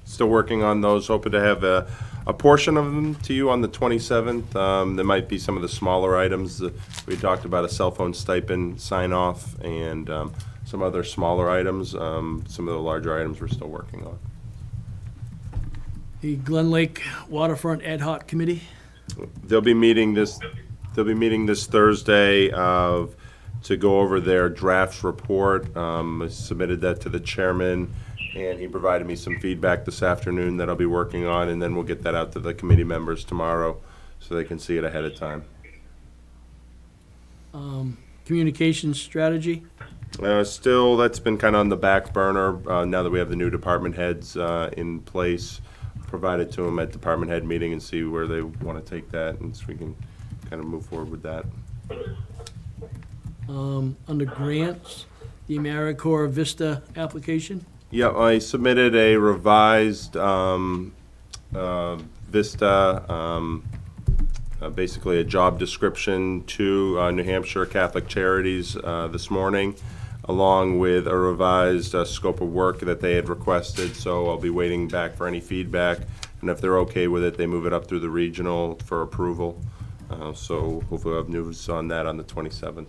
Still working on those, hoping to have a portion of them to you on the 27th. There might be some of the smaller items. We talked about a cell phone stipend sign-off and some other smaller items. Some of the larger items we're still working on. the Glen Lake Waterfront Ad Hoc Committee. They'll be meeting this Thursday to go over their drafts report. I submitted that to the chairman, and he provided me some feedback this afternoon that I'll be working on, and then we'll get that out to the committee members tomorrow so they can see it ahead of time. Communications strategy. Still, that's been kind of on the back burner now that we have the new department heads in place. Provided to them at department head meeting and see where they want to take that, and so we can kind of move forward with that. Under grants, the AmeriCorps Vista application. Yeah, I submitted a revised Vista, basically a job description to New Hampshire Catholic Charities this morning, along with a revised scope of work that they had requested. So I'll be waiting back for any feedback, and if they're okay with it, they move it up through the regional for approval. So hopefully we'll have news on that on the 27th.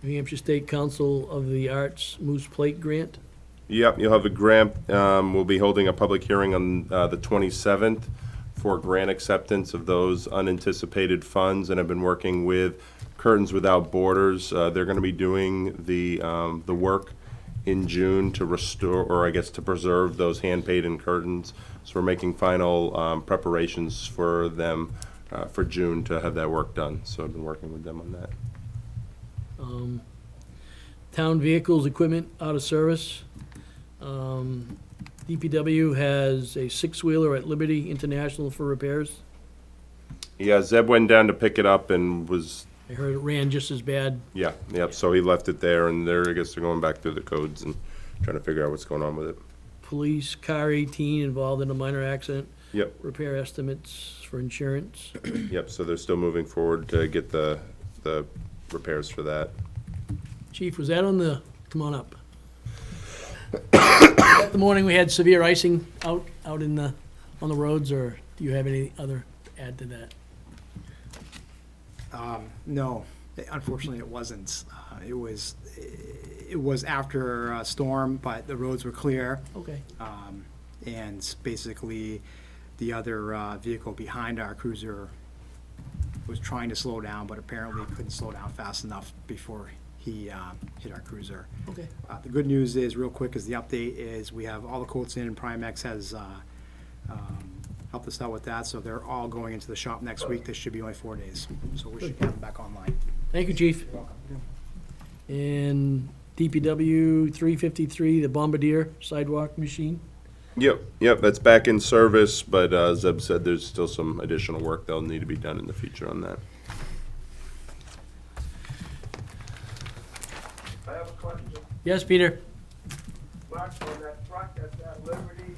New Hampshire State Council of the Arts Moose Plate Grant. Yep, you'll have a grant. We'll be holding a public hearing on the 27th for grant acceptance of those unanticipated funds, and I've been working with Curtains Without Borders. They're going to be doing the work in June to restore, or I guess to preserve those hand-painted curtains. So we're making final preparations for them for June to have that work done. So I've been working with them on that. Town vehicles, equipment out of service. DPW has a six-wheeler at Liberty International for repairs. Yeah, Zeb went down to pick it up and was, I heard it ran just as bad. yeah, yep, so he left it there, and I guess they're going back through the codes and trying to figure out what's going on with it. Police car 18 involved in a minor accident. Yep, Repair estimates for insurance. yep, so they're still moving forward to get the repairs for that. Chief, was that on the, come on up. The morning we had severe icing out in the, on the roads, or do you have any other to add to that? No, unfortunately, it wasn't. It was after a storm, but the roads were clear. Okay. And basically, the other vehicle behind our cruiser was trying to slow down, but apparently couldn't slow down fast enough before he hit our cruiser. Okay. The good news is, real quick, is the update is we have all the quotes in, and Primex has helped us out with that, so they're all going into the shop next week. This should be only 4 days, so we should have them back online. Thank you, Chief. You're welcome. And DPW 353, the Bombardier sidewalk machine. Yep, that's back in service, but Zeb said there's still some additional work that'll need to be done in the future on that. I have a question. Yes, Peter? Mark, on that truck that's at Liberty,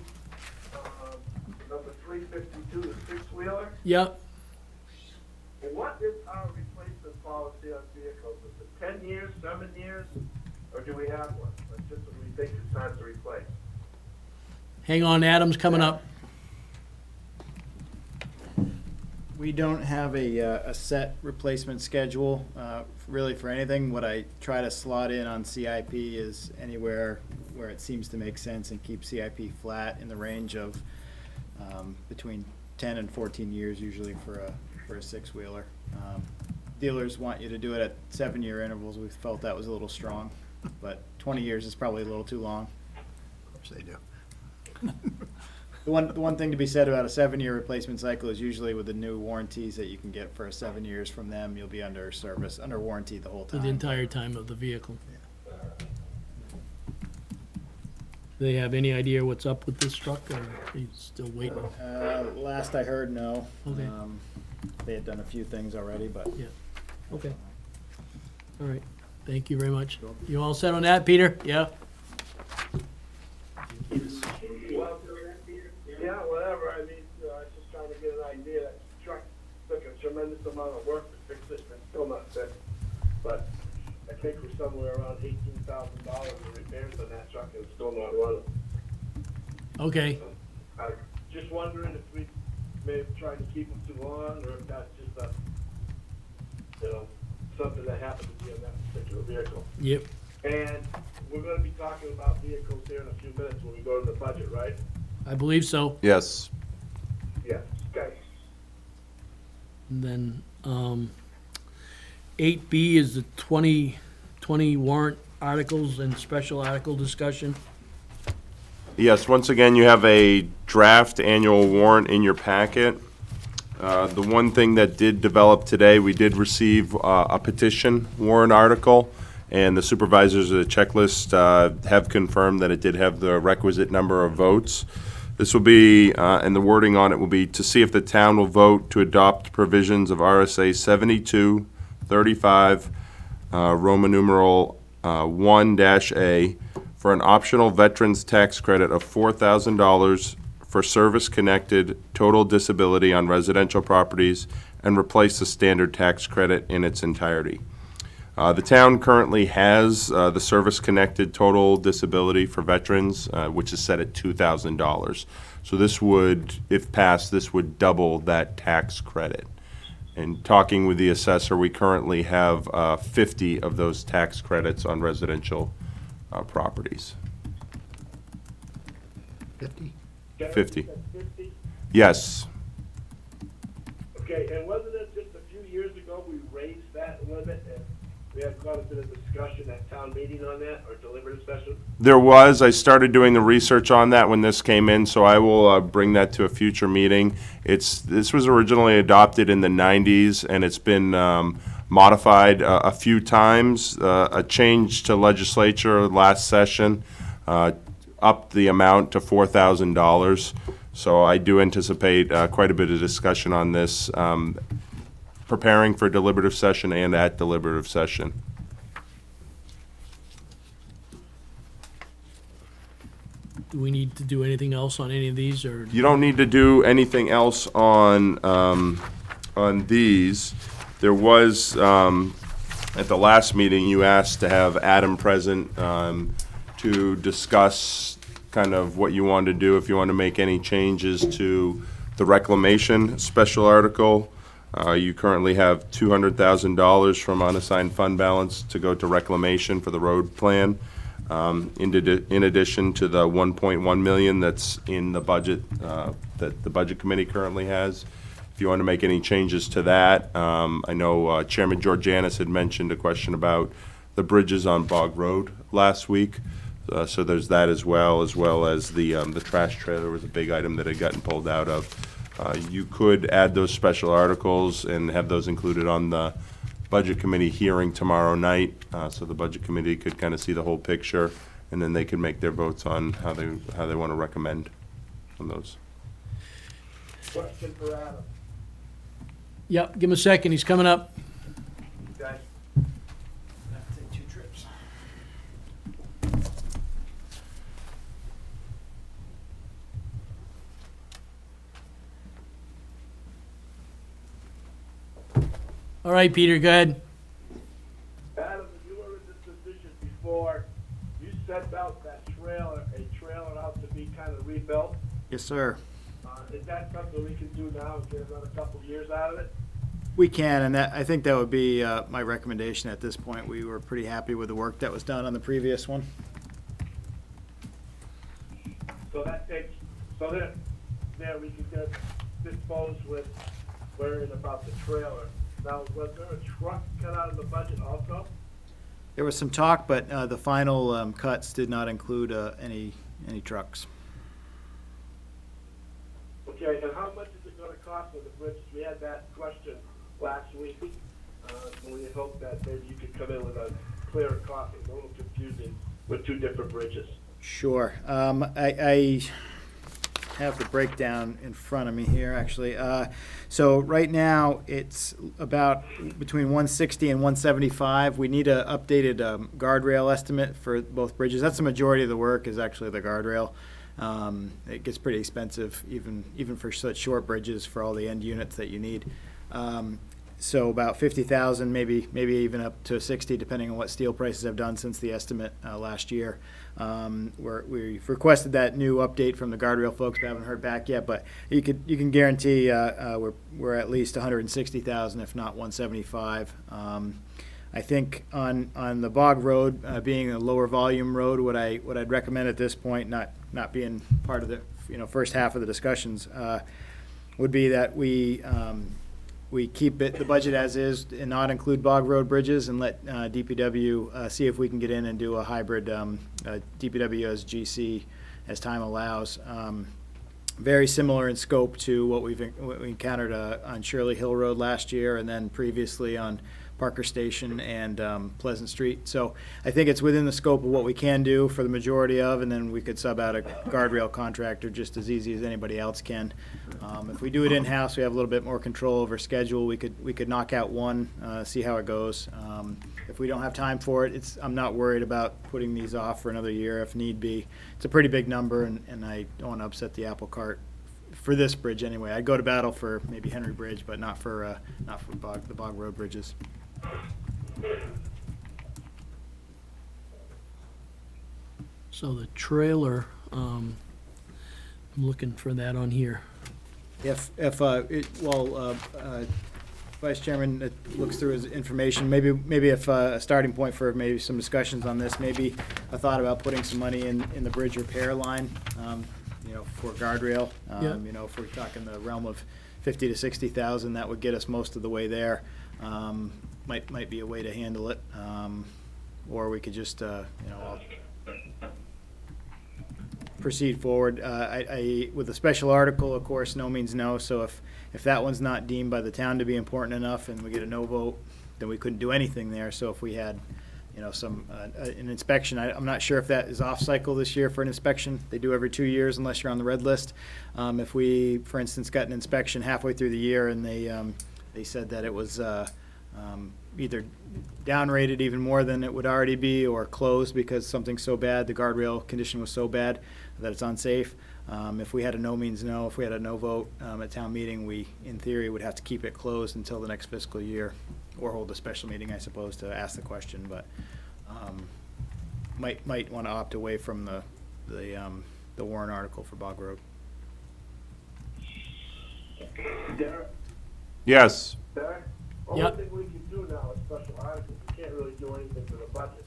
number 352, the six-wheeler, Yep. what is our replacement policy on vehicles? Is it 10 years, 7 years, or do we have one? That's just what we think it's time to replace. Hang on, Adam's coming up. We don't have a set replacement schedule, really for anything. What I try to slot in on CIP is anywhere where it seems to make sense and keep CIP flat in the range of, between 10 and 14 years usually for a six-wheeler. Dealers want you to do it at 7-year intervals. We felt that was a little strong, but 20 years is probably a little too long. Of course they do. The one thing to be said about a 7-year replacement cycle is usually with the new warranties that you can get for 7 years from them, you'll be under warranty the whole For time. the entire time of the vehicle. Do they have any idea what's up with this truck, or are you still waiting? Last I heard, no. Okay. They had done a few things already, but. Yeah, okay. All right, thank you very much. You all set on that, Peter? Yeah? Well, yeah, whatever, I mean, I was just trying to get an idea. That truck took a tremendous amount of work to fix it, and it's still not fixed. But I think we're somewhere around $18,000 in repairs on that truck, and it's still not running. Okay, I'm just wondering if we may have tried to keep them too long, or if that's just a, something that happened to be on that particular vehicle. yep. And we're gonna be talking about vehicles here in a few minutes when we go to the budget, right? I believe so. Yes. Yes. Okay. And then, 8B is the 2020 warrant articles and special article discussion. Yes, once again, you have a draft annual warrant in your packet. The one thing that did develop today, we did receive a petition warrant article, and the supervisors of the checklist have confirmed that it did have the requisite number of votes. This will be, and the wording on it will be, to see if the town will vote to adopt provisions of RSA 7235, Roman numeral 1-A, for an optional veterans tax credit of $4,000 for service-connected total disability on residential properties and replace the standard tax credit in its entirety. The town currently has the service-connected total disability for veterans, which is set at $2,000. So this would, if passed, this would double that tax credit. And talking with the assessor, we currently have 50 of those tax credits on residential properties. 50? 50. That's 50? Yes. Okay, and wasn't it just a few years ago we raised that limit, and we had quite a bit of discussion at town meeting on that, or deliberative session? There was. I started doing the research on that when this came in, so I will bring that to a future meeting. This was originally adopted in the 90s, and it's been modified a few times. A change to legislature last session upped the amount to $4,000. So I do anticipate quite a bit of discussion on this, preparing for deliberative session and at deliberative session. Do we need to do anything else on any of these, or? You don't need to do anything else on these. There was, at the last meeting, you asked to have Adam present to discuss kind of what you want to do, if you want to make any changes to the reclamation special article. You currently have $200,000 from unassigned fund balance to go to reclamation for the road plan, in addition to the $1.1 million that's in the budget, that the Budget Committee currently has. If you want to make any changes to that, I know Chairman Georgianis had mentioned a question about the bridges on Bog Road last week. So there's that as well as the trash trailer was a big item that had gotten pulled out of. You could add those special articles and have those included on the Budget Committee hearing tomorrow night, so the Budget Committee could kind of see the whole picture, and then they could make their votes on how they want to recommend. on those. Question for Adam. Yep, give him a second, he's coming up. Okay. Take 2 trips. All right, Peter, go ahead. Adam, you were in this position before. You sent out that a trailer out to be kind of rebuilt. Yes, sir. Is that something we can do now and get another couple of years out of it? We can, and I think that would be my recommendation at this point. We were pretty happy with the work that was done on the previous one. So that takes, so there we can just dispose with worrying about the trailer. Now, was there a truck cut out of the budget also? There was some talk, but the final cuts did not include any trucks. Okay, and how much is it gonna cost with the bridges? We had that question last week. And we hoped that maybe you could come in with a clearer cost. It's a little confusing with 2 different bridges. Sure. I have the breakdown in front of me here, actually. So right now, it's about between 160 and 175. We need an updated guardrail estimate for both bridges. That's the majority of the work, is actually the guardrail. It gets pretty expensive, even for such short bridges, for all the end units that you need. So about 50,000, maybe even up to 60, depending on what steel prices have done since the estimate last year. We've requested that new update from the guardrail folks, but haven't heard back yet. But you can guarantee we're at least 160,000, if not 175. I think on the Bog Road, being a lower volume road, what I'd recommend at this point, not being part of the first half of the discussions, would be that we keep the budget as is and not include Bog Road bridges, and let DPW see if we can get in and do a hybrid DPW as GC as time allows. Very similar in scope to what we encountered on Shirley Hill Road last year, and then previously on Parker Station and Pleasant Street. So I think it's within the scope of what we can do for the majority of, and then we could sub out a guardrail contractor just as easy as anybody else can. If we do it in-house, we have a little bit more control over schedule. We could knock out one, see how it goes. If we don't have time for it, I'm not worried about putting these off for another year if need be. It's a pretty big number, and I don't want to upset the apple cart for this bridge anyway. I'd go to battle for maybe Henry Bridge, but not for the Bog Road bridges. So the trailer, I'm looking for that on here. Vice Chairman looks through his information, maybe if a starting point for maybe some discussions on this, maybe a thought about putting some money in the bridge repair line, for guardrail. Yeah. If we're talking the realm of 50 to 60,000, that would get us most of the way there. Might be a way to handle it, or we could just proceed forward. With a special article, of course, no means no. So if that one's not deemed by the town to be important enough, and we get a no vote, then we couldn't do anything there. So if we had, an inspection, I'm not sure if that is off cycle this year for an inspection. They do every 2 years unless you're on the red list. If we, for instance, got an inspection halfway through the year and they said that it was either downrated even more than it would already be, or closed because something's so bad, the guardrail condition was so bad that it's unsafe. If we had a no means no, if we had a no vote at town meeting, we, in theory, would have to keep it closed until the next fiscal year, or hold a special meeting, I suppose, to ask the question. But might want to opt away from the warrant article for Bog Road. Derek? Yes. Derek? Yep. Only thing we can do now is special articles. We can't really do anything to the budget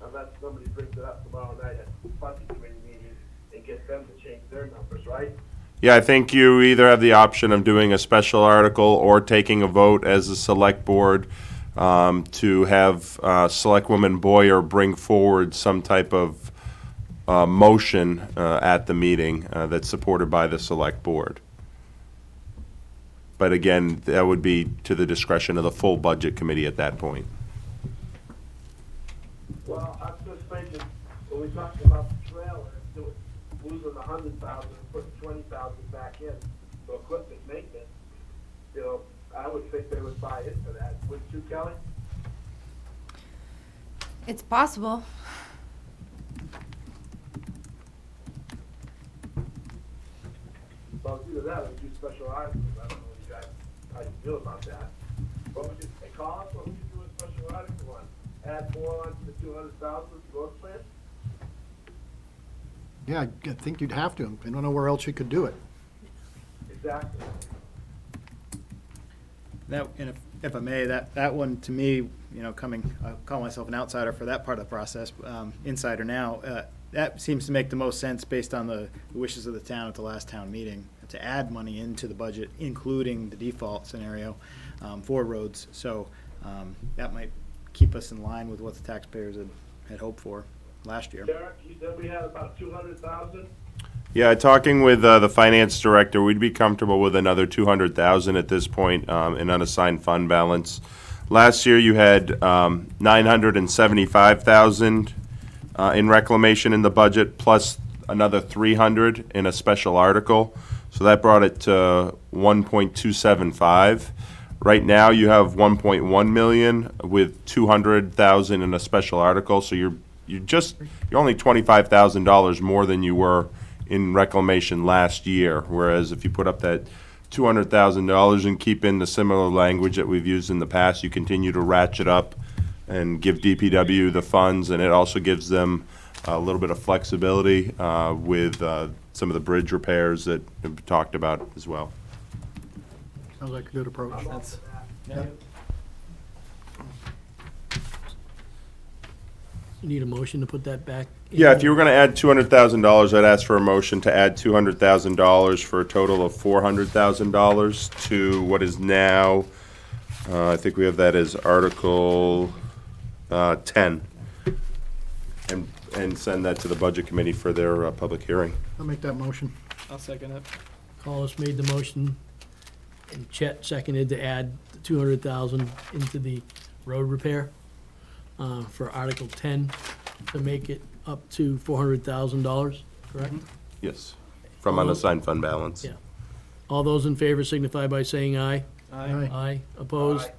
unless somebody brings it up tomorrow night at the budget committee meeting and get them to change their numbers, right? Yeah, I think you either have the option of doing a special article or taking a vote as a select board to have Selectwoman Boyer bring forward some type of motion at the meeting that's supported by the select board. But again, that would be to the discretion of the full budget committee at that point. Well, I'm just thinking, when we talked about the trailer, who's using the 100,000 and putting 20,000 back in for equipment maintenance, you know, I would think they would buy into that. Wouldn't you, Kelly? It's possible. Well, it's either that or do special articles. I don't know you guys, how you feel about that. What would you, hey, Colin, what would you do a special article on? Add more onto the 200,000 road plan? Yeah, I think you'd have to. I don't know where else you could do it. Exactly. That, and if I may, that one, to me, you know, I call myself an outsider for that part of the process, insider now, that seems to make the most sense based on the wishes of the town at the last town meeting, to add money into the budget, including the default scenario for roads. So that might keep us in line with what the taxpayers had hoped for last year. Derek, you said we had about 200,000? Yeah, talking with the finance director, we'd be comfortable with another 200,000 at this point in unassigned fund balance. Last year, you had 975,000 in reclamation in the budget, plus another 300 in a special article. So that brought it to 1.275. Right now, you have 1.1 million with 200,000 in a special article. So you're only $25,000 more than you were in reclamation last year, whereas if you put up that $200,000 and keep in the similar language that we've used in the past, you continue to ratchet up and give DPW the funds, and it also gives them a little bit of flexibility with some of the bridge repairs that we've talked about as well. Sounds like a good approach. You need a motion to put that back? in? Yeah, if you were gonna add $200,000, I'd ask for a motion to add $200,000 for a total of $400,000 to what is now, I think we have that as Article 10. And send that to the Budget Committee for their public hearing. I'll make that motion. I'll second it. Collis made the motion, and Chet seconded to add the 200,000 into the road repair for Article 10 to make it up to $400,000, correct? Yes, from unassigned fund balance. Yeah. All those in favor signify by saying aye. Aye. Aye. Opposed? Aye.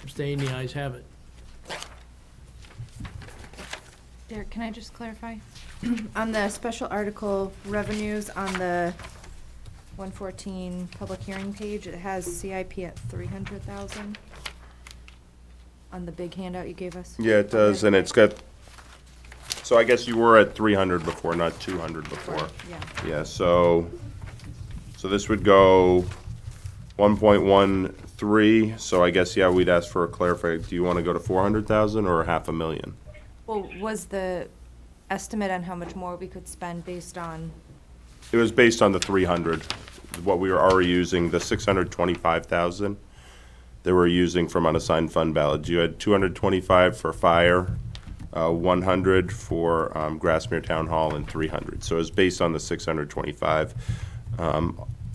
Abstained? The ayes have it. Derek, can I just clarify? On the special article revenues on the 114 public hearing page, it has CIP at 300,000 on the big handout you gave us. Yeah, it does, and it's got, so I guess you were at 300 before, not 200 before. Yeah. Yeah, so this would go 1.13, so I guess, yeah, we'd ask for a clarification. Do you want to go to 400,000 or 500,000? Well, was the estimate on how much more we could spend based on, It was based on the 300, what we were already using, the 625,000 that we're using from unassigned fund balance. You had 225 for fire, 100 for Grassmere Town Hall, and 300. So it was based on the 625.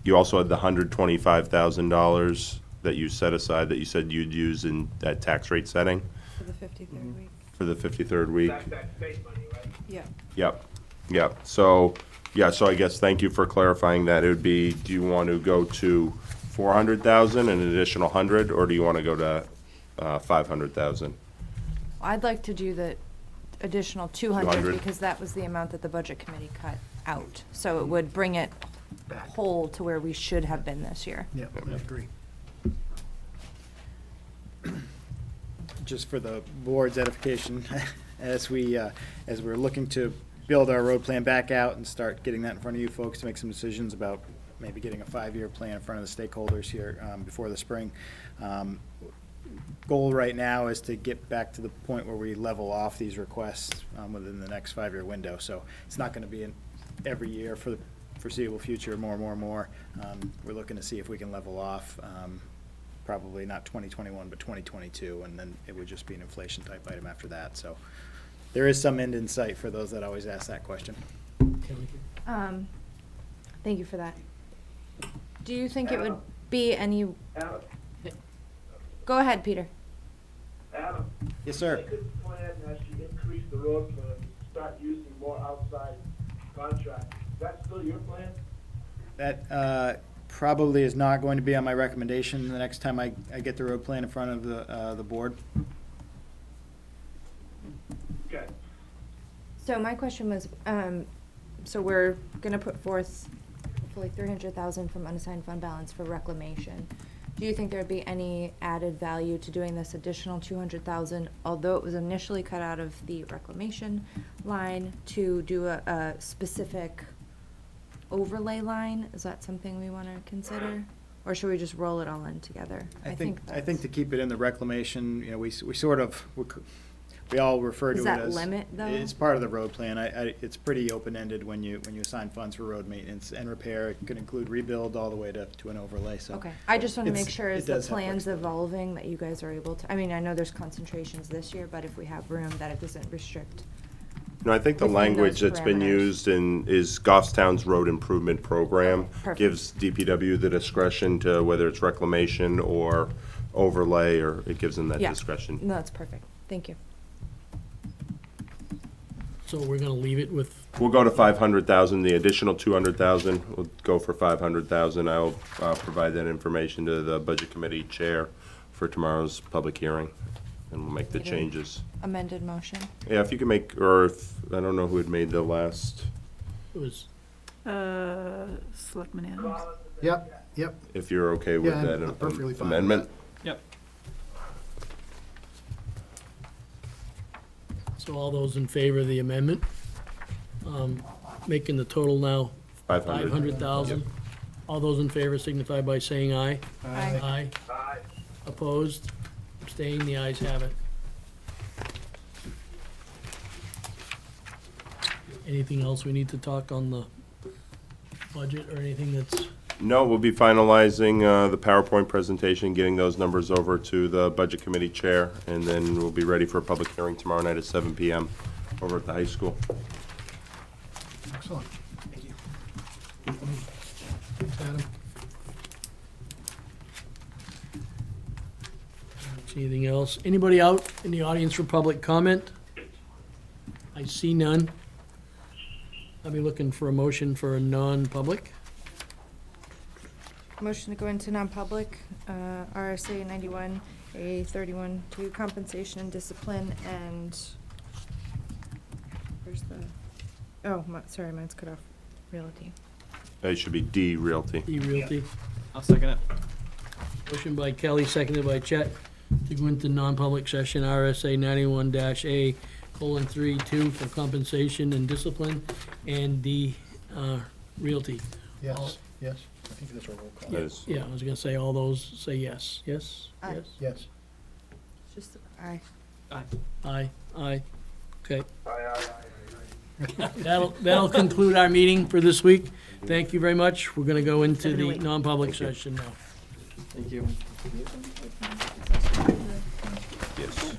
You also had the $125,000 that you set aside that you said you'd use in that tax rate setting for the 53rd week? for the 53rd week. That's that state money, right? Yeah. Yep. So I guess thank you for clarifying that. It would be, do you want to go to 400,000, an additional 100, or do you want to go to 500,000? I'd like to do the additional 200 200. because that was the amount that the budget committee cut out. So it would bring it whole to where we should have been this year. Yeah, I agree. Just for the board's edification, as we're looking to build our road plan back out and start getting that in front of you folks to make some decisions about maybe getting a 5-year plan in front of the stakeholders here before the spring. Goal right now is to get back to the point where we level off these requests within the next 5-year window. So it's not going to be every year for the foreseeable future, more. We're looking to see if we can level off. Probably not 2021, but 2022, and then it would just be an inflation type item after that. So there is some end in sight for those that always ask that question. Thank you for that. Do you think it would be any, Adam, go ahead, Peter. Adam. Yes, sir. Think this plan, as you increase the road plan, start using more outside contracts that still your plan? That probably is not going to be on my recommendation the next time I get the road plan in front of the board. Okay. So my question was, so we're gonna put forth hopefully 300,000 from unassigned fund balance for reclamation. Do you think there'd be any added value to doing this additional 200,000, although it was initially cut out of the reclamation line, to do a specific overlay line? Is that something we wanna consider? Or should we just roll it all in together? I think that's- to keep it in the reclamation, you know, we sort of, we all refer to Is it as. that limit, though? It's part of the road plan. It's pretty open-ended when you assign funds for road maintenance and repair. It could include rebuild all the way to an overlay, so. Okay, I just wanna it's- make sure it as the does have plan's flexibility. evolving, that you guys are able to, I mean, I know there's concentrations this year, but if we have room, that it doesn't restrict. No, I think the Within language those that's been parameters. used is Goffstown's road improvement program. Perfect. Gives DPW the discretion to whether it's reclamation or overlay, or it gives them that Yeah. discretion. No, that's perfect, thank you. So we're gonna leave it with, We'll go to 500,000, the additional 200,000, we'll go for 500,000. I'll provide that information to the Budget Committee Chair for tomorrow's public hearing, and we'll make the Need a changes. Amended motion. Yeah, if you can make, or if, I don't know who had made the last, it was, Selectman Adams. Yep. if you're okay with Yeah, that I'm perfectly fine with amendment. yep. So all those in favor of the amendment, making the total now 500. 500,000. All those in favor signify by saying aye. Aye. Aye. Aye. Opposed? Abstained? The ayes have it. Anything else we need to talk on the budget or anything that's, No, we'll be finalizing the PowerPoint presentation, getting those numbers over to the Budget Committee Chair, and then we'll be ready for a public hearing tomorrow night at 7 PM over at the high school. Excellent. Adam? Anything else? Anybody out in the audience for public comment? I see none. I'll be looking for a motion for a non-public. Motion to go into non-public, RSA 91, A 31, to compensation and discipline, and where's the, oh, sorry, mine's cut off, realty. It should be D Realty. E-Realty. I'll second it. Motion by Kelly, seconded by Chet, to go into non-public session, RSA 91-A:3-2 for compensation and discipline, and D, Realty. Yes, yes. I think that's a roll call. That is- Yeah, I was gonna say all those, say yes. Yes? Aye. Yes? Yes. Just, aye. Aye, aye. Okay. Aye, aye, aye, aye. That'll conclude our meeting for this week. Thank you very much. We're gonna go into the non-public session now. Thank you. Yes.